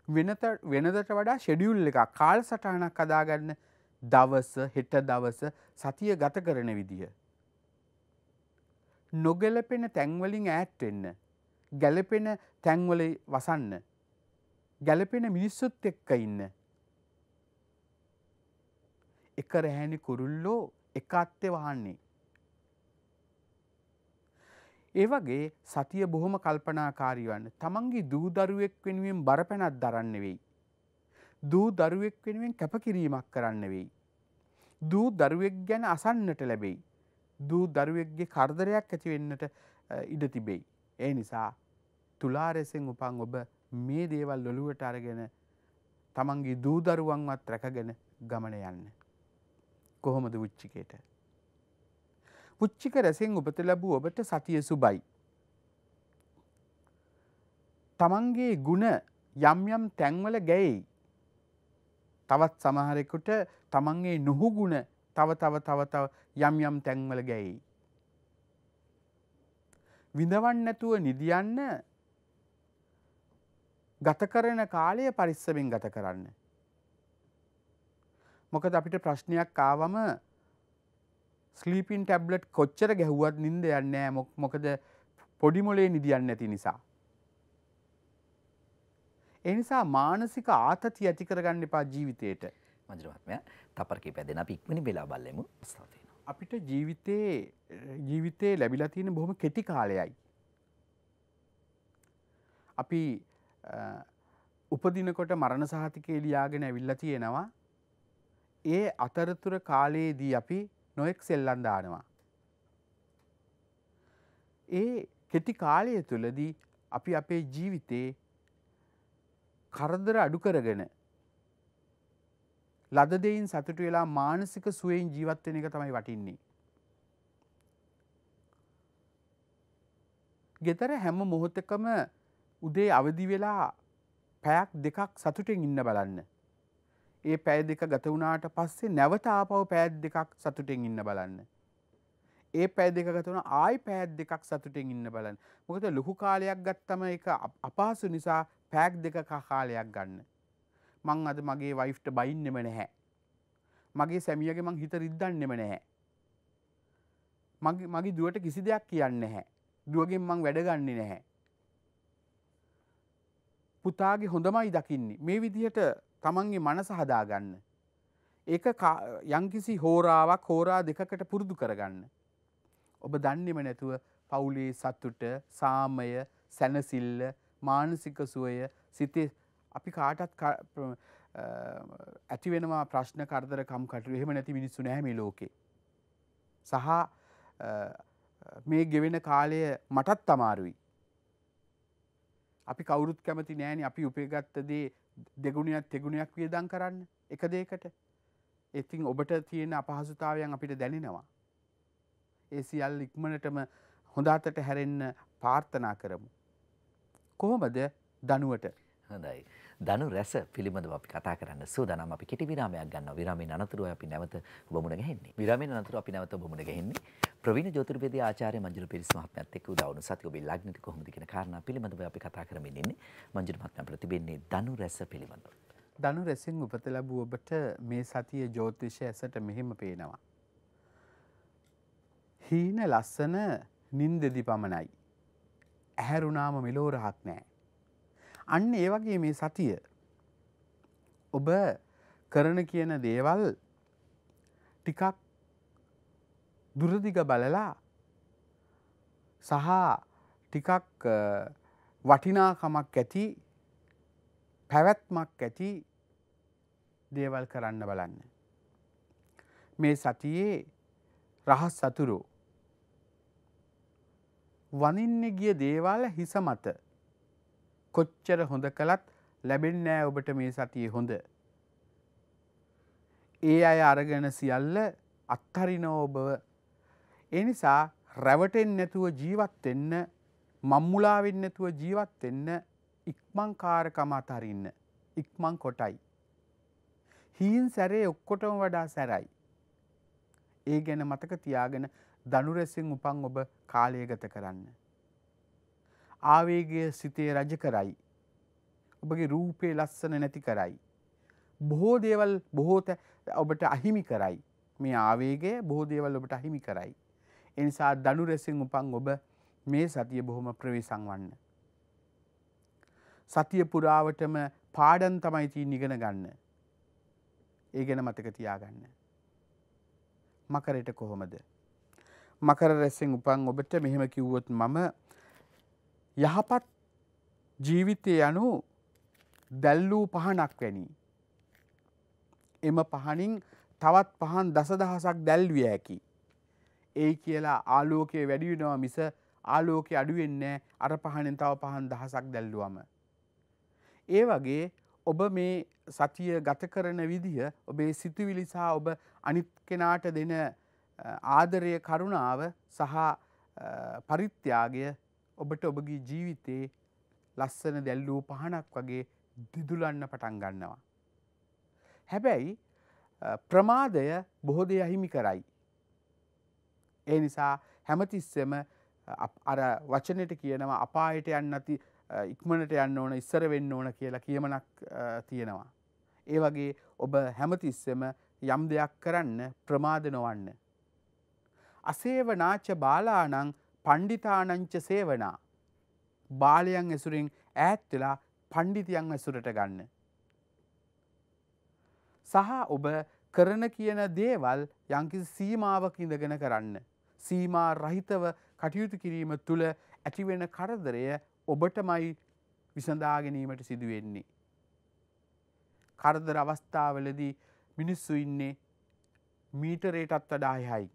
වෙනදට වඩා ෂෙඩියුල් එකක්, කාලසටහනක් හදාගන්න දවස, හෙට දවස, සතිය ගත කරන විදිය. නොගැලපෙන තැන්වලින් ඈත් වෙන්න. ගැලපෙන තැන්වල වසන්න. ගැලපෙන මිනිස්සුත් එක්ක ඉන්න. එක රැහැනි කුරුල්ලෝ එක අත්තේ වහන්නේ. ඒ වගේ සතිය බොහොම කල්පනාකාරී වන්න. තමන්ගේ දූ දරුවෙක් වෙනුවෙන් බරපැනක් දරන්න වෙයි. දූ දරුවෙක් වෙනුවෙන් කැපකිරීමක් කරන්න වෙයි. දූ දරුවෙක් ගැන අසන්නට ලැබෙයි. දූ දරුවෙක්ගේ කරදරයක් ඇති වෙන්නට ඉඩ තිබෙයි. ඒ නිසා තුලා රැසෙන් උපන් ඔබ මේ දේවල් ඔලුවට අරගෙන තමන්ගේ දූ දරුවන්වත් රැකගෙන ගමන යන්න. කොහොමද වෘච්චිකයට? වෘච්චික රැසෙන් උපත ලැබූ ඔබට සතිය සුබයි. තමන්ගේ ගුණ යම් යම් තැන්වල ගැයෙයි. තවත් සමහරෙකුට තමන්ගේ නුහු ගුණ තව යම් යම් තැන්වල ගැයෙයි. විඳවන්න නැතුව නිදියන්න ගත කරන කාලය පරිස්සමෙන් ගත කරන්න. මොකද අපිට ප්‍රශ්නයක් ආවම ස්ලීපින් ටැබ්ලට් කොච්චර ගැහුවත් නිින්ද යන්නේ නැහැ. මොකද පොඩි මොලේ නිදියන්නේ නැති නිසා. ඒ නිසා මානසික ආතතිය ඇති කරගන්න එපා ජීවිතේට. මන්ජුල මහත්මයා තපර කීපයක් අපි ඉක්මනින් වෙලා බලමු. අපිට ජීවිතේ ලැබිලා තියෙන බොහොම කෙටි කාලයයි. අපි උපදිනකොට මරණ සහතිකේ ලියාගෙන ඇවිල්ලා තියෙනවා. ඒ අතරතුර කාලයේදී අපි නොඑක් සෙල්ලම් දානවා. ඒ කෙටි කාලය තුලදී අපි අපේ ජීවිතේ කරදර අඩු කරගෙන ලද දෙයින් සතුටු වෙලා මානසික සුවයෙන් ජීවත් වෙන එක තමයි වටින්නේ. ගෙදර හැම මොහොතකම උදේ අවදි වෙලා පැයක් දෙකක් සතුටෙන් ඉන්න බලන්න. ඒ පැය දෙක ගත වුණාට පස්සේ නැවත ආපහු පැය දෙකක් සතුටෙන් ඉන්න බලන්න. ඒ පැය දෙක ගත වුණා ආයි පැය දෙකක් සතුටෙන් ඉන්න බලන්න. මොකද ලොකු කාලයක් ගත්තම ඒක අපහසු නිසා පැයක් දෙකක කාලයක් ගන්න. මං අද මගේ වයිෆ්ට බයින්නෙම නැහැ. මගේ සැමියාගේ මං හිත රිද්දන්නෙම නැහැ. මගේ දුවට කිසි දෙයක් කියන්නේ නැහැ. දුවගෙන් මං වැඩ ගන්නෙ නැහැ. පුතාගේ හොඳමයි දකින්නේ. මේ විදිහට තමන්ගේ මනස හදාගන්න. ඒක යම්කිසි හෝරා දෙකකට පුරුදු කරගන්න. ඔබ දන්නේම නැතුව පවුලේ සතුට, සාමය, සැනසෙල්ල, මානසික සුවය සිතේ අපි කාටත් ඇති වෙනවා ප්‍රශ්න කරදර කම්කටොළු. එහෙම නැති මිනිස්සු නැහැ මේ ලෝකේ. සහ මේ ගෙවෙන කාලය මටත් අමාරුයි. අපි කවුරුත් කැමති නෑනේ අපි උපයගත්ත දේ දෙගුණයක් තෙගුණයක් වියදම් කරන්න එක දෙයකට. ඉතින් ඔබට තියෙන අපහසුතාවයන් අපිට දැනෙනවා. ඒ සියල්ල ඉක්මනටම හොඳ අතට හැරෙන්න ප්‍රාර්ථනා කරමු. කොහොමද දනුවට? හොඳයි. දනු රැස පිළිබඳව අපි කතා කරන්න සූදානම්. අපි කෙටි විරාමයක් ගන්නවා. විරාමයෙන් අනතුරුව අපි නැවත ඔබ මුණ ගැහෙන්නේ. විරාමයෙන් අනතුරුව අපි නැවත ඔබ මුණ ගැහෙන්නේ. ප්‍රවීණ ජ්‍යොතිර්වේදී ආචාර්ය මංජුල පිරිස් මහත්මයාත් එක්ක උදාවුණු සතිය ඔබේ ලග්නෙට කොහොමද කියන කාරණා පිළිබඳව අපි කතා කරමින් ඉන්නේ. මංජුල මහත්මයා ප්‍රතිබෙන්නේ දනු රැස පිළිබඳව. දනු රැසෙන් උපත ලැබුව ඔබට මේ සතිය ජ්‍යොතිෂය ඇසට මෙහෙම පේනවා. හීන ලස්සන නින්දෙදි පමණයි. ඇහැරුණාම මෙලෝ රහක් නැහැ. අන්න ඒ වගේ මේ සතිය ඔබ කරන කියන දේවල් ටිකක් දුරදිග බලලා සහ ටිකක් වටිනාකමක් ඇති පැවැත්මක් ඇති දේවල් කරන්න බලන්න. මේ සතියේ රහස් සතුරු වනින්න ගිය දේවල් හිස මත කොච්චර හොඳ කළත් ලැබෙන්නේ නැහැ ඔබට මේ සතියේ හොඳ. ඒ අය අරගෙන සියල්ල අත්හරිනව ඔබව. ඒ නිසා රැවටෙන්නේ නැතුව ජීවත් වෙන්න, මම්මුලා වෙන්නේ නැතුව ජීවත් වෙන්න ඉක්මන්කාරකම අතරින්න. ඉක්මන් කොටයි. හීන් සැරේ ඔක්කොටම වඩා සැරයි. ඒ ගැන මතක තියාගෙන දනුරැසෙන් උපන් ඔබ කාලය ගත කරන්න. ආවේගය සිතේ රජ කරයි. ඔබගේ රූපේ ලස්සන නැති කරයි. බොහෝ දේවල් ඔබට අහිමි කරයි. මේ ආවේගය බොහෝ දේවල් ඔබට අහිමි කරයි. ඒ නිසා දනුරැසෙන් උපන් ඔබ මේ සතිය බොහොම ප්‍රවේශම් වන්න. සතිය පුරාවටම පාඩම් තමයි තියෙන ඉගෙන ගන්න. ඒ ගැන මතක තියාගන්න. මකරයට කොහොමද? මකර රැසෙන් උපන් ඔබට මෙහෙම කිව්වොත් මම යහපත් ජීවිතය යනු දැල්ලූ පහනක් වැනි. එම පහනින් තවත් පහන් දසදහසක් දැල්විය හැකි. ඒ කියලා ආලෝකය වැඩි වෙනවා මිස ආලෝකය අඩු වෙන්නේ අර පහනෙන් තව පහන් දහසක් දැල්ලුවම. ඒ වගේ ඔබ මේ සතිය ගත කරන විදිහ, ඔබේ සිතුවිලි සහ ඔබ අනිත් කෙනාට දෙන ආදරය, කරුණාව සහ පරිත්‍යාගය ඔබට ඔබගේ ජීවිතේ ලස්සන දැල්ලූ පහනක් වගේ දිදුලන්න පටන් ගන්නවා. හැබැයි ප්‍රමාදය බොහෝ දේ අහිමි කරයි. ඒ නිසා හැමතිස්සෙම අර වචනෙට කියනවා අපායට යන්න නැති ඉක්මනට යන්න ඕන, ඉස්සර වෙන්න ඕන කියලා කියමනක් තියෙනවා. ඒ වගේ ඔබ හැමතිස්සෙම යම් දෙයක් කරන්න ප්‍රමාද නොවන්න. අසේවනාච බාලානං පණ්ඩිතානංච සේවනා. බාලයන් ඇසුරින් ඈත් වෙලා පණ්ඩිතයන් ඇසුරට ගන්න. සහ ඔබ කරන කියන දේවල් යම්කිසි සීමාවක ඉඳගෙන කරන්න. සීමා රහිතව කටයුතු කිරීම තුළ ඇතිවෙන කරදරය ඔබටමයි විසඳා ගැනීමට සිදු වෙන්නේ. කරදර අවස්ථාවලදී මිනිස්සු ඉන්නේ මීටරයටත් වඩා එහායි.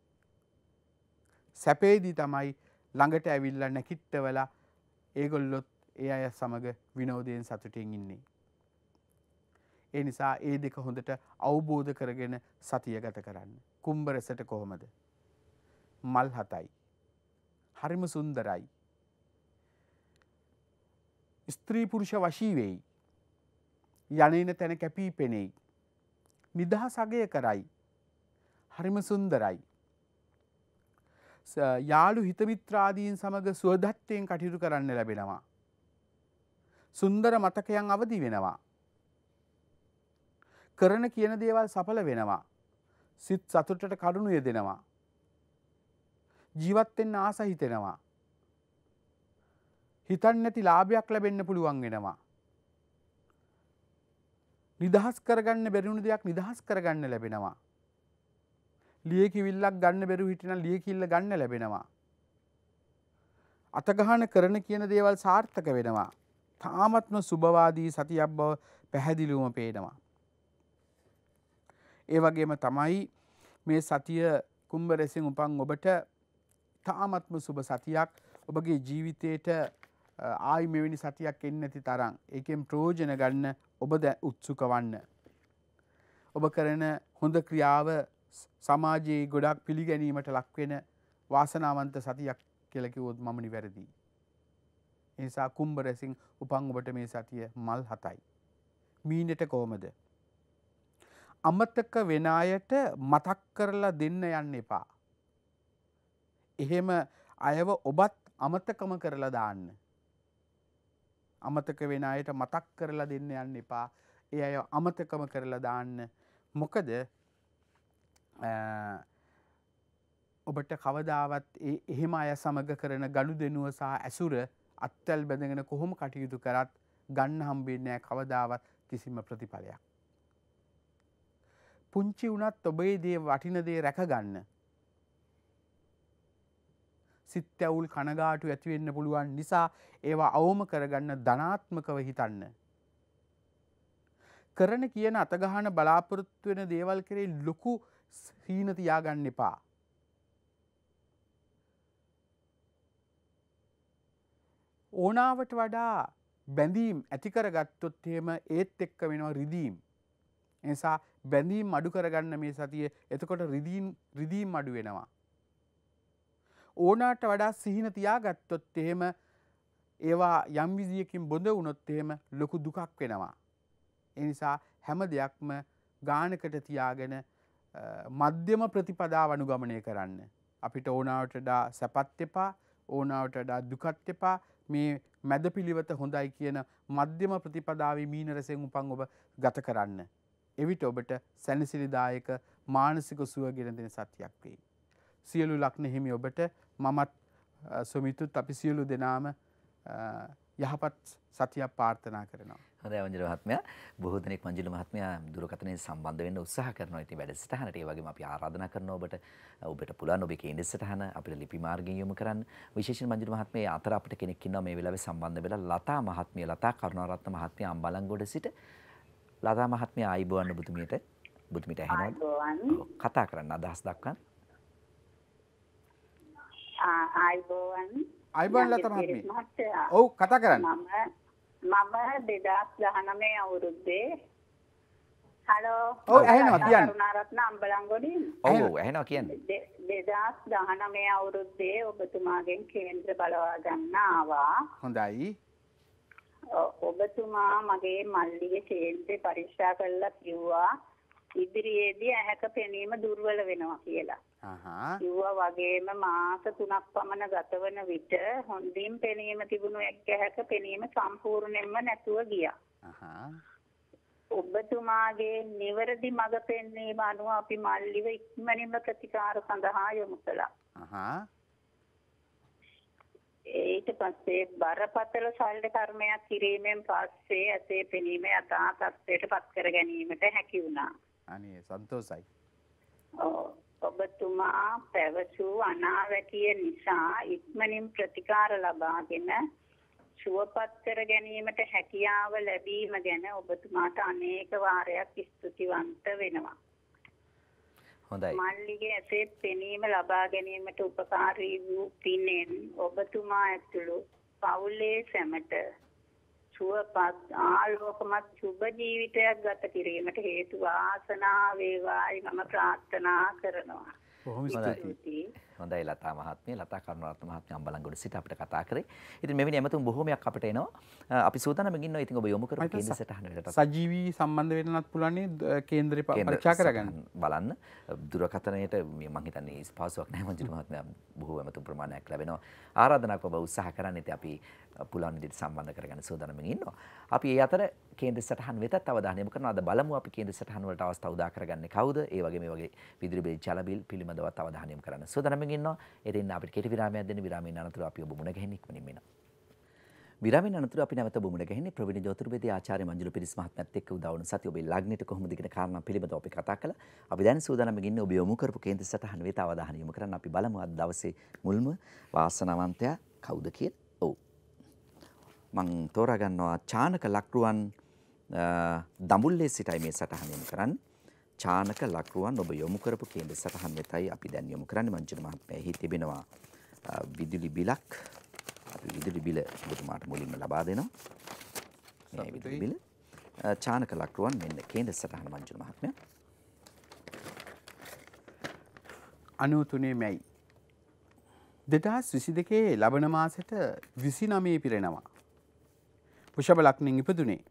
සැපේදී තමයි ළඟට ඇවිල්ලා නැකිට්ටවලා ඒගොල්ලොත් ඒ අය සමග විනෝදයෙන් සතුටින් ඉන්නේ. ඒ නිසා ඒ දෙක හොඳට අවබෝධ කරගෙන සතිය ගත කරන්න. කුම්භ රැසට කොහොමද? මල් 7යි. හරිම සුන්දරයි. ස්ත්‍රී පුරුෂ වශී වෙයි. යන්නේන තැන කැපී පෙනෙයි. නිදහස අගය කරයි. හරිම සුන්දරයි. යාළු හිත මිත්‍රාදීන් සමග සුවදත්තයෙන් කටයුතු කරන්න ලැබෙනවා. සුන්දර මතකයන් අවදි වෙනවා. කරන කියන දේවල් සඵල වෙනවා. සිත් සතුටට කරුණු යෙදෙනවා. ජීවත් වෙන්න ආස හිතෙනවා. හිතන්නේ නැති ලාභයක් ලැබෙන්න පුළුවන් වෙනවා. නිදහස් කරගන්න බැරි වුණු දෙයක් නිදහස් කරගන්න ලැබෙනවා. ලියකිවිල්ලක් ගන්න බැරුව හිටිනම් ලියකිල්ල ගන්න ලැබෙනවා. අතගහන කරන කියන දේවල් සාර්ථක වෙනවා. තාමත්ම සුබවාදී සතියක් බව පැහැදිලිවම පේනවා. ඒ වගේම තමයි මේ සතිය කුම්භ රැසෙන් උපන් ඔබට තාමත්ම සුබ සතියක්. ඔබගේ ජීවිතේට ආයි මෙවැනි සතියක් එන්නේ නැති තරම් ඒකෙන් ප්‍රයෝජන ගන්න ඔබ උත්සුක වන්න. ඔබ කරන හොඳ ක්‍රියාව සමාජයේ ගොඩක් පිළිගැනීමට ලක් වෙන වාසනාවන්ත සතියක් කියලා කිව්වොත් මම නිවැරදියි. ඒ නිසා කුම්භ රැසින් උපන් ඔබට මේ සතිය මල් 7යි. මීනෙට කොහමද? අමතක වෙන අයට මතක් කරලා දෙන්න යන්න එපා. එහෙම අයව ඔබත් අමතකම කරලා දාන්න. අමතක වෙන අයට මතක් කරලා දෙන්න යන්න එපා. ඒ අය අමතකම කරලා දාන්න. මොකද ඔබට කවදාවත් එහෙම අය සමග කරන ගනුදෙනුව සහ ඇසුර අත්වැල් බැඳගෙන කොහොම කටයුතු කරත් ගන්න හම්බෙන්නේ නැහැ කවදාවත් කිසිම ප්‍රතිඵලයක්. පුංචි වුණත් ඔබේ දේ වටින දේ රැක ගන්න. සිත් ඇවුල් කනගාටු ඇති වෙන්න පුළුවන් නිසා ඒවා අවම කරගන්න ධනාත්මකව හිතන්න. කරන කියන අතගහන බලාපොරොත්තු වෙන දේවල් කෙරේ ලොකු සීන තියාගන්න එපා. ඕනාවට වඩා බැඳීම් ඇති කරගත්තොත් එහෙම ඒත් එක්ක වෙනවා රිදීම්. ඒ නිසා බැඳීම් අඩු කරගන්න මේ සතිය. එතකොට රිදීම් අඩු වෙනවා. ඕනාට වඩා සිහින තියාගත්තොත් එහෙම ඒවා යම් විදියකින් බොඳ වුණොත් එහෙම ලොකු දුකක් වෙනවා. ඒ නිසා හැම දෙයක්ම ගානකට තියාගෙන මධ්‍යම ප්‍රතිපදාව අනුගමනය කරන්න. අපිට ඕනාවට වඩා සැපත් එපා, ඕනාවට වඩා දුකත් එපා. මේ මැද පිළිවෙත හොඳයි කියන මධ්‍යම ප්‍රතිපදාවේ මීන රසෙන් උපන් ඔබ ගත කරන්න. එවිට ඔබට සැනසිලිදායක මානසික සුව ගෙන දෙන සත්‍යයක් වෙයි. සියලු ලක්ෂණ හිමි ඔබට මමත් සුමිතුත් අපි සියලු දෙනාම යහපත් සතියක් ප්‍රාර්ථනා කරනවා. හොඳයි මංජුල මහත්මයා. බොහෝ දෙනෙක් මංජුල මහත්මයා දුරකථනයෙන් සම්බන්ධ වෙන්න උත්සාහ කරනවා. ඉතින් වැඩසටහනට ඒ වගේම අපි ආරාධනා කරනවා ඔබට පුළුවන් ඔබේ කේන්ද්‍ර සටහන අපිට ලිපි මාර්ගයෙන් යොමු කරන්න. විශේෂයෙන් මංජුල මහත්මයා අතර අපිට කෙනෙක් ඉන්නවා මේ වෙලාවේ සම්බන්ධ වෙලා ලතා මහත්මිය, ලතා කරුණාරත්න මහත්මිය අම්බලන්ගොඩ සිට. ලතා මහත්මිය ආයිබෝවන් ඔබතුමියට ඇහෙනවද? කතා කරන්න අදහස් දක්වන්න. ආයිබෝවන් ලතා මහත්මිය. ඔව් කතා කරන්න. මම 2019 අවුරුද්දේ හලෝ ඔව් ඇහෙනවා කියන්න. කරුණාරත්න අම්බලන්ගොඩින්. ඔව් ඇහෙනවා කියන්නේ. 2019 අවුරුද්දේ ඔබතුමාගෙන් කේන්ද්‍ර බලවා ගන්න ආවා. හොඳයි. ඔබතුමා මගේ මල්ලිගේ කේන්ද්‍රේ පරීක්ෂා කරලා කිව්වා ඉදිරියේදී ඇහැක පෙනීම දුර්වල වෙනවා කියලා. කිව්වා වගේම මාස 3ක් පමණ ගතවන විට හොඳින් පෙනීම තිබුණු ඇහැක පෙනීම සම්පූර්ණයෙන්ම නැතුව ගියා. ඔබතුමාගේ නිවැරදි මඟ පෙන්වීම අනුව අපි මල්ලිව ඉක්මනින්ම ප්‍රතිකාර සඳහා යොමු කළා. ඊට පස්සේ බරපතල ශල්‍ය කර්මයක් කිරීමෙන් පස්සේ ඇසේ පෙනීම යථා තත්ත්වයට පත් කර ගැනීමට හැකි වුණා. අනේ සන්තෝසයි. ඔබතුමා පැවසූ අනාවැකිය නිසා ඉක්මනින් ප්‍රතිකාර ලබාගෙන සුවපත් කර ගැනීමට හැකියාව ලැබීම ගැන ඔබතුමාට අනේක වාරයක් ස්තුතිවන්ත වෙනවා. හොඳයි. මල්ලිගේ ඇසේ පෙනීම ලබා ගැනීමට උපකාරී වූ පිනෙන් ඔබතුමා ඇතුළු පවුලේ සැමට සුවපත් ආලෝකමත් සුබ ජීවිතයක් ගත කිරීමට හේතු වාසනා වේවායි මම ප්‍රාර්ථනා කරනවා. බොහොම ස්තුතියි. හොඳයි ලතා මහත්මිය, ලතා කරුණාරත්න මහත්මිය අම්බලන්ගොඩ සිට අපිට කතා කරේ. ඉතින් මෙවැනි ඇමතුම් බොහෝමයක් අපිට එනවා. අපි සූදානම්ව ඉන්නවා. ඉතින් ඔබ යොමු කරපු කේන්ද්‍ර සටහන වලට සජීවී සම්බන්ධ වෙන්නත් පුළුවන් කේන්ද්‍රේ පරීක්ෂා කරගන්න. බලන්න. දුරකථනයට මම හිතන්නේ ස්පාසුවක් නැහැ මංජුල මහත්මයා. බොහෝ ඇමතුම් ප්‍රමාණයක් ලැබෙනවා. ආරාධනාවක් ඔබ උත්සාහ කරන්න. ඉතින් අපි පුළුවන් විදිහට සම්බන්ධ කරගන්න සූදානම්ව ඉන්නවා. අපි ඒ අතර කේන්ද්‍ර සටහන් වෙතත් අවධානය යොමු කරනවා. අද බලමු අපි කේන්ද්‍ර සටහන් වලට අවස්ථාව උදා කරගන්නේ කවුද? ඒ වගේ මේ වගේ විදුලි බිල්, ජල බිල් පිළිබඳවත් අවධානය යොමු කරන්න සූදානම්ව ඉන්නවා. එදින අපිට කෙටි විරාමයක් දෙන්න. විරාමයෙන් අනතුරු අපි ඔබ මුණ ගැහෙන්න ඉක්මනින් වෙනවා. විරාමයෙන් අනතුරු අපි නැවත ඔබ මුණ ගැහෙන්නේ ප්‍රවීණ ජෝතිර්වේදී ආචාර්ය මංජුල පිරිස් මහත්මයාත් එක්ක උදා වුණ සතිය ඔබේ ලග්නෙට කොහොමද කියන කාරණා පිළිබඳව අපි කතා කළා. අපි දැන් සූදානම්ව ඉන්නේ ඔබ යොමු කරපු කේන්ද්‍ර සටහන වෙත අවධානය යොමු කරන්න. අපි බලමු අද දවසේ මුල්ම වාසනාවන්තයා කවුද කියලා. ඔව්. මං තෝරා ගන්නවා චානක ලක්රුවන් දඹුල්ලේ සිටයි මේ සටහන යොමු කරන්නේ. චානක ලක්රුවන් ඔබ යොමු කරපු කේන්ද්‍ර සටහන් වෙතයි අපි දැන් යොමු කරන්නේ. මංජුල මහත්මයා එහි තිබෙනවා විදුලි බිලක්. අපි විදුලි බිල ඔබතුමාට මුලින්ම ලබා දෙනවා. මේ විදුලි බිල චානක ලක්රුවන් මෙන්න කේන්ද්‍ර සටහන මංජුල මහත්මයා. 93 මැයි 2022 ලබන මාසෙට 29 පිරෙනවා. පුෂභ ලග්නෙන් ඉපදුනේ.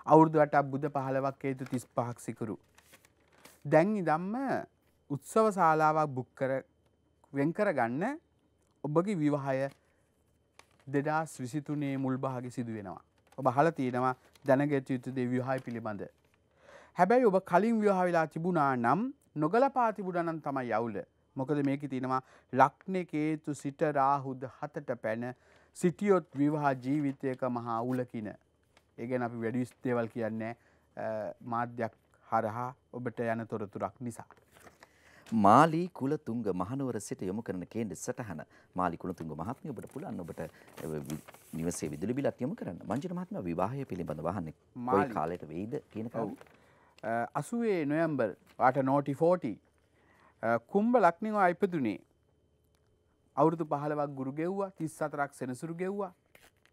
අවුරුදු 8ක් බුධ 15ක් හේතු 35ක් සිකුරු. දැන් ඉදම්ම උත්සව ශාලාවක් බුක් කර වෙන් කරගන්න ඔබගේ විවාහය 2023 මුල් භාගයේ සිදු වෙනවා. ඔබ අහලා තියෙනවා දැනගත යුතු දේ විවාහය පිළිබඳ. හැබැයි ඔබ කලින් විවාහ වෙලා තිබුණා නම් නොගලපා තිබුණා නම් තමයි යවුල. මොකද මේකේ තියෙනවා ලග්නේ කේතු සිට රාහුද 7ට පැන සිටියොත් විවාහ ජීවිතයක මහා උලකින. ඒ ගැන අපි වැඩි දේවල් කියන්නේ මාධ්‍යයක් හරහා ඔබට යන තොරතුරක් නිසා. මාලි කුලතුංග මහනුවර සිට යොමු කරන කේන්ද්‍ර සටහන. මාලි කුලතුංග මහත්මිය ඔබට පුළුවන් ඔබට නිවසේ විදුලි බිලත් යොමු කරන්න. මංජුල මහත්මයා විවාහය පිළිබඳව අහන්නේ කොයි කාලයට වෙයිද කියන කාරණා. 80 නොවැම්බර් වාට නෝටි 40 කුම්භ ලග්නෙන් ඉපදුනේ. අවුරුදු 15ක් ගුරු ගෙව්වා, 34ක් සෙනසුරු ගෙව්වා,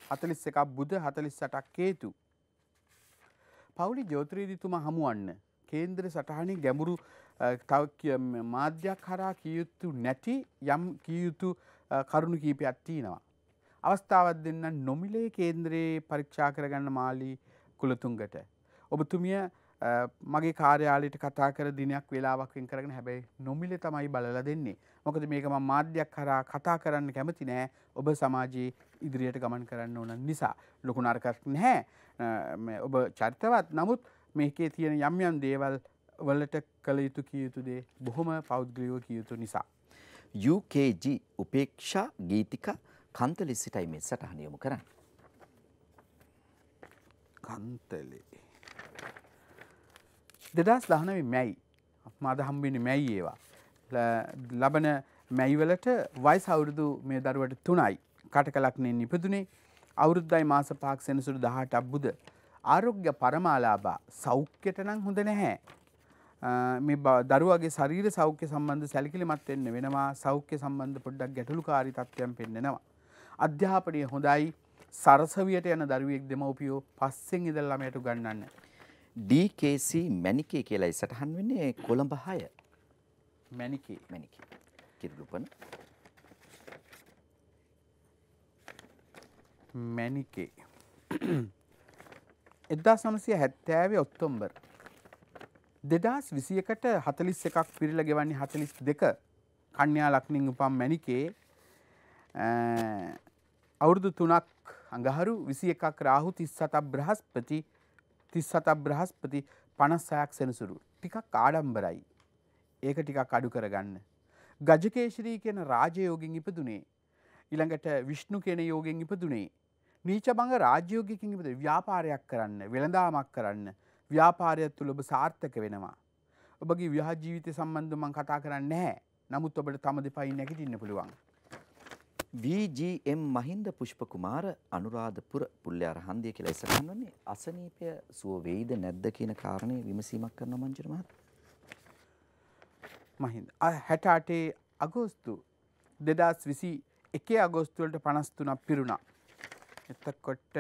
41ක් බුධ, 48ක් කේතු. පෞලි ජෝතිර්විදිතුමා හමුවන්න කේන්ද්‍ර සටහනේ ගැඹුරු තව මාධ්‍යයක් හරහා කිය යුතු නැති යම් කිය යුතු කරුණු කීපයක් තියෙනවා. අවස්ථාවක් දෙන්න නොමිලේ කේන්ද්‍රයේ පරීක්ෂා කරගන්න මාලි කුලතුංගට. ඔබතුමිය මගේ කාර්යාලයට කතා කර දිනයක් වෙලාවක් වෙන් කරගෙන හැබැයි නොමිලේ තමයි බලලා දෙන්නේ. මොකද මේක මම මාධ්‍යයක් කරා කතා කරන්න කැමති නෑ. ඔබ සමාජයේ ඉදිරියට ගමන් කරන්න ඕන නිසා ලොකු නරකක් නැහැ. ඔබ චරිතවත්. නමුත් මේකේ තියෙන යම් යම් දේවල් වලට කළ යුතු කිය යුතු දේ බොහොම පෞද්ගලිකව කිය යුතු නිසා. UKG උපේක්ෂා ගීතිකා කන්තලි සිටයි මේ සටහන යොමු කරන්නේ. කන්තලේ 2019 මැයි මාද හම්බෙන්නේ මැයි ඒවා. ලබන මැයි වලට වයස අවුරුදු මේ දරුවට 3යි. කටකලක්නෙන් ඉපදුනේ. අවුරුද්දයි මාස 5ක් සෙනසුරු 18ක් බුද. ආරෝග්‍ය පරමාලාභා සෞඛ්‍යයට නම් හොඳ නැහැ. මේ දරුවගේ ශරීර සෞඛ්‍ය සම්බන්ධ සැලකිලිමත් වෙන්න වෙනවා. සෞඛ්‍ය සම්බන්ධ පොඩ්ඩක් ගැටලුකාරී තත්ත්වයන් පෙන්නනවා. අධ්‍යාපනය හොඳයි. සරසවියට යන දරුවෙක් දෙමව්පියෝ පස්සෙන් ඉඳලා ළමයට උගන්වන්න. DKC මැනිකේ කියලා සටහන් වෙන්නේ කොළඹ 6. මැනිකේ කිරුළුපන මැනිකේ 1970 ඔක්තෝබර් 2021ට 41ක් පිරිලා ගෙවන්නේ 42 කන්‍යා ලග්නෙන් උපන් මැනිකේ අවුරුදු 3ක් අඟහරු 21ක් රාහු 37ක් බ්‍රහස්පති 56ක් සෙනසුරු. ටිකක් ආඩම්බරයි. ඒක ටිකක් අඩු කරගන්න. ගජකේශරී කියන රාජයෝගෙන් ඉපදුනේ. ඊළඟට විෂ්ණු කියන යෝගෙන් ඉපදුනේ. නීචබංග රාජ්‍යෝගයකින් ඉපදුනේ. ව්‍යාපාරයක් කරන්න, වෙළඳාමක් කරන්න. ව්‍යාපාරය තුළ ඔබ සාර්ථක වෙනවා. ඔබගේ විවාහ ජීවිතය සම්බන්ධව මම කතා කරන්නේ නැහැ. නමුත් ඔබට තම දෙපයින් නැගිටින්න පුළුවන්. VGM මහින්ද පුෂ්ප කුමාර අනුරාධපුර පුල්යාර හන්දිය කියලා සටහන් වන්නේ අසනීපය සුව වෙයිද නැද්ද කියන කාරණේ විමසීමක් කරන මංජුර මහත්මයා. මහින්ද 68 අගෝස්තු 2021 අගෝස්තු වලට 53ක් පිරුණා. එතකොට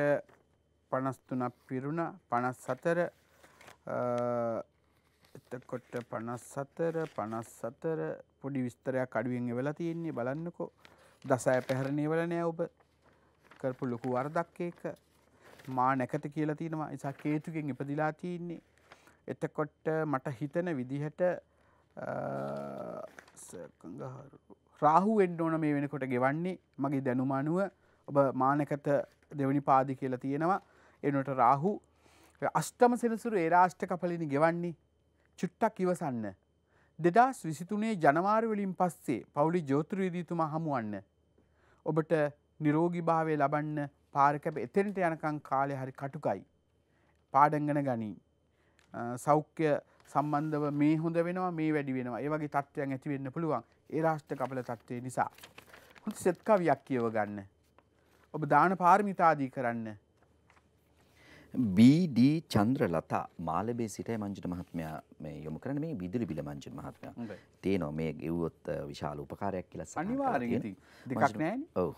53ක් පිරුණා 54 එතකොට 54 පොඩි විස්තරයක් අඩුවෙන් එවලා තියෙන්නේ බලන්නකෝ. දසය පැහැරණේ වල නෑ ඔබ කරපු ලොකු වරදක් ඒක. මා නැකත කියලා තියෙනවා. නිසා කේතුගෙන් ඉපදිලා තියෙන්නේ. එතකොට මට හිතන විදිහට රාහු වෙන්න ඕන මේ වෙනකොට ගෙවන්නේ මගේ දැනුම අනුව. ඔබ මා නැකත දෙවනි පාදි කියලා තියෙනවා. එනකොට රාහු අෂ්ටම සෙනසුරු ඒ රාෂ්ටක කපලිනි ගෙවන්නේ. චුට්ටක් ඉවසන්න. 2023 ජනවාරි වලින් පස්සේ පෞලි ජෝතිර්විදීතුමා හමුවන්න. ඔබට නිරෝගී භාවය ලබන්න පාර කැප එතෙන්ට යනකම් කාලය හරි කටුකයි. පාඩම්ගෙන ගනි. සෞඛ්‍ය සම්බන්ධව මේ හොඳ වෙනවා මේ වැඩි වෙනවා. ඒ වගේ තත්ත්වයන් ඇති වෙන්න පුළුවන්. ඒ රාෂ්ට්‍ර කපල තත්ත්වය නිසා. හොඳ සෙත් කවියක් කියව ගන්න. ඔබ දාන පාරමිතාදී කරන්න. BD චන්ද්‍රලතා මාළඹේ සිටයි මංජුල මහත්මයා මේ යොමු කරන මේ විදුලි බිල මංජුල මහත්මයා. තේනවා මේ ගෙවුවොත් විශාල උපකාරයක් කියලා සඳහන් කරලා අනිවාර්යෙන් ඉතින් දෙකක් නැහැනේ. ඔව්.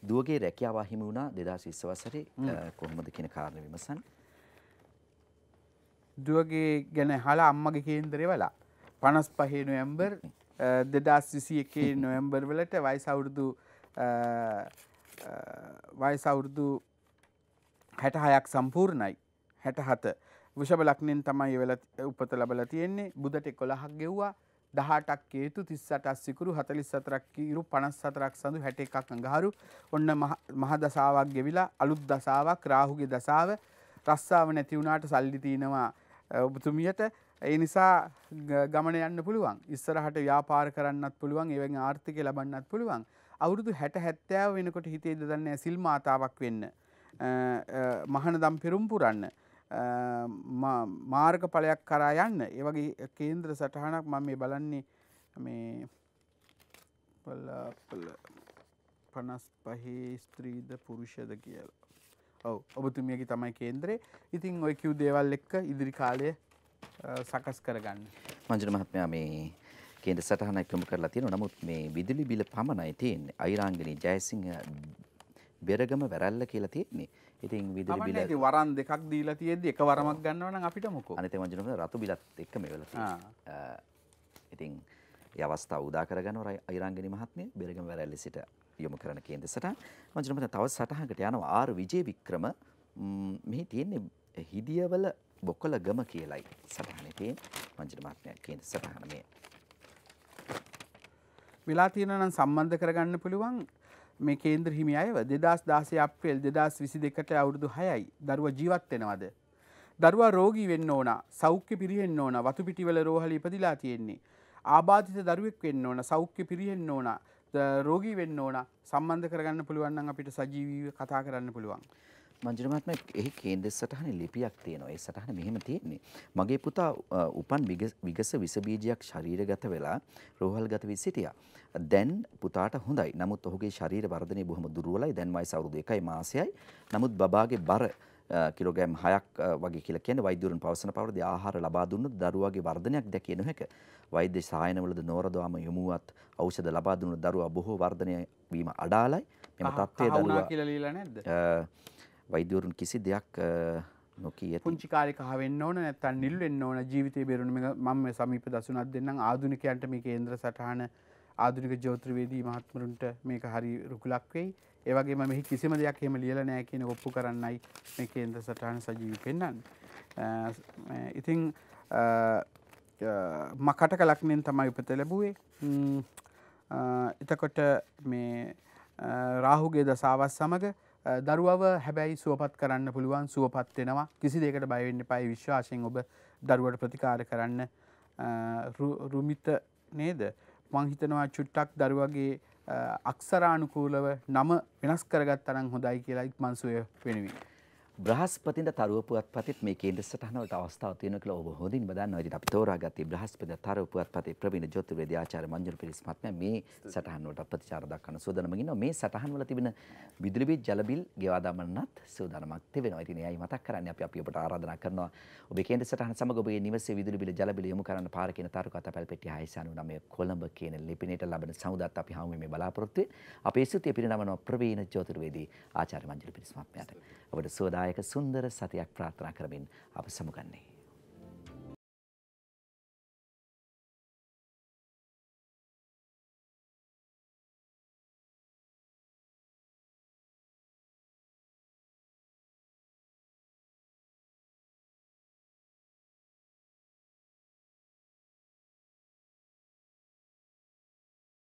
දුවගේ රැකියාව හිමි වුණා 2020 වසරේ කොහොමද කියන කාරණේ විමසන්න. දුවගේ ගැන අහලා අම්මගේ කේන්දරේ වල 55 නොවැම්බර් 2021 නොවැම්බර් වලට වයස අවුරුදු 66ක් සම්පූර්ණයි. 67 වෘෂභ ලග්නෙන් තමයි වෙලා උපත ලැබලා තියෙන්නේ. බුදට 11ක් ගෙව්වා. 18ක් කේතු 38ක් සිකුරු 44ක් කිරු 54ක් සඳු 61ක් අඟහරු. ඔන්න මහ දසාවක් ගෙවිලා අලුත් දසාවක් රාහුගේ දසාව. රස්සාව නැති වුණාට සල්ලි තිනවා ඔබතුමියට. ඒ නිසා ගමන යන්න පුළුවන්. ඉස්සරහට ව්‍යාපාර කරන්නත් පුළුවන්. ඒ වගේ ආර්ථිකය ලබන්නත් පුළුවන්. අවුරුදු 60 70 වෙනකොට හිතේ දන්නේ සිල් මාතාවක් වෙන්න. මහානදම් පෙරම් පුරන්න. මාර්ග ඵලයක් කරා යන්න. ඒ වගේ කේන්ද්‍ර සටහනක් මම මේ බලන්නේ මේ 55 ස්ත්‍රීද පුරුෂද කියලා. ඔව් ඔබතුමියගේ තමයි කේන්ද්‍රේ. ඉතින් ওই කිව් දේවල් එක්ක ඉදිරි කාලය සකස් කරගන්න. මංජුල මහත්මයා මේ කේන්ද්‍ර සටහනක් යොමු කරලා තියෙනවා. නමුත් මේ විදුලි බිල පමණයි තියෙන්නේ. අයිරාංගනී ජයසිංහ බෙරගම වැරැල්ල කියලා තියෙන්නේ. ඉතින් විදුලි බිල තමන්නේ වරන් දෙකක් දීලා තියෙද්දි එක වරමක් ගන්නවා නම් අපිට මොකෝ. අනිත් මංජුනම රතු බිලත් එක්ක මේ වෙලා තියෙනවා. ඉතින් ඒ අවස්ථාව උදා කරගන්නවා අයිරාංගනි මහත්මිය බෙරගම වැරැල්ලේ සිට යොමු කරන කේන්ද්‍ර සටහන. මංජුනම තව සටහනකට යනවා ආර් විජේ වික්‍රම මෙහි තියෙන්නේ හිදියවල බොකල ගම කියලයි සටහනේ තියෙන්නේ. මංජුන මහත්මිය කේන්ද්‍ර සටහන මේ වෙලා තියෙනවා නම් සම්බන්ධ කරගන්න පුළුවන් මේ කේන්ද්‍ර හිමි අයව 2016 අප්‍රේල් 2022ට අවුරුදු 6යි දරුවා ජීවත් වෙනවද? දරුවා රෝගී වෙන්න ඕන, සෞඛ්‍ය පිරිහෙන්න ඕන, වතු පිටිවල රෝහල ඉපදිලා තියෙන්නේ. ආබාධිත දරුවෙක් වෙන්න ඕන, සෞඛ්‍ය පිරිහෙන්න ඕන, රෝගී වෙන්න ඕන. සම්බන්ධ කරගන්න පුළුවන් නම් අපිට සජීවීව කතා කරන්න පුළුවන්. මංජුන මහත්මයා එහි කේන්ද්‍ර සටහනේ ලිපියක් තියෙනවා. ඒ සටහන මෙහෙම තියෙන්නේ. මගේ පුතා උපන් විගස විස බීජයක් ශරීරගත වෙලා රෝහල්ගත වී සිටියා. දැන් පුතාට හොඳයි. නමුත් ඔහුගේ ශරීර වර්ධනය බොහොම දුර්වලයි. දැන් වයස අවුරුදු 1යි මාසයයි. නමුත් බබාගේ බර කිලෝග්‍රෑම් 6ක් වගේ කියලා කියන්නේ වෛද්‍යවරුන් පවසන පරිදි ආහාර ලබා දුන්නොත් දරුවාගේ වර්ධනයක් දැකිය නොහැක. වෛද්‍ය සායනවලද නෝරදවාම යොමුවත් ඖෂධ ලබා දුන්නොත් දරුවා බොහෝ වර්ධනය වීම අඩාලයි. මෙම තත්ත්වය දරුවා කියලා লীලා නැද්ද? වෛද්‍යවරුන් කිසි දෙයක් නොකී ඇති. පුංචි කාලේ කහ වෙන්න ඕන නැත්නම් නිල් වෙන්න ඕන ජීවිතේ බේරුණ මම මේ සමීප දසුණක් දෙන්නම් ආධුනිකයන්ට මේ කේන්ද්‍ර සටහන ආධුනික ජ්‍යොතිර්වේදී මහත්මරුන්ට මේක හරි රුකුලක් වෙයි. ඒ වගේම මෙහි කිසිම දෙයක් එහෙම ලියලා නැහැ කියන ඔප්පු කරන්නයි මේ කේන්ද්‍ර සටහන සජීවී පෙන්වන්නේ. ඉතින් මකට කලක්නෙන් තමයි උපත ලැබුවේ. එතකොට මේ රාහුගේ දසාවත් සමග දරුවව හැබැයි සුවපත් කරන්න පුළුවන්, සුවපත් වෙනවා. කිසි දෙයකට බය වෙන්න එපා. විශ්වාසයෙන් ඔබ දරුවට ප්‍රතිකාර කරන්න. රුමිත නේද? මං හිතනවා චුට්ටක් දරුවගේ අක්ෂරානුකූලව නම වෙනස් කරගත්තා නම් හොඳයි කියලා මං සුවය වෙනුවෙන්. බ්‍රහස්පතින්ද තරුව පුවත්පතෙත් මේ කේන්ද්‍ර සටහන වලට අවස්ථාවක් තියෙනවා කියලා ඔබ හොඳින්ම දන්නවා. ඉතින් අපි තෝරාගත්තේ බ්‍රහස්පති තරුව පුවත්පතේ ප්‍රවීණ ජ්‍යොතිර්වේදී ආචාර්ය මංජුල පිරිස් මහත්මයා මේ සටහන වලට ප්‍රතිචාර දක්වන සූදානම්ම ඉන්නවා. මේ සටහන් වල තිබෙන විදුලි බිල් ජල බිල් ගෙවා දමන්නත් සූදානමක් තිබෙනවා. ඉතින් එයයි මතක් කරන්නේ අපි ඔබට ආරාධනා කරනවා. ඔබේ කේන්ද්‍ර සටහන සමග ඔබගේ නිවසේ විදුලි බිල ජල බිල යොමු කරන්න පාර කියන තරුකත පැල්පෙට්ටිය 699 කොළඹ කියන ලිපිනයට ලබන සමුදාත් අපි හමු මේ බලාපොරොත්තු වෙන්නේ. අපේ ස්තුතිය පිරිනමනවා ප්‍රවීණ ජ්‍යොතිර්වේදී ආචාර්ය මංජුල පිරිස් මහත්මයාට. ඔබට සුවදායක සුන්දර සතියක් ප්‍රාර්ථනා කරමින් අප සමුගන්නේ.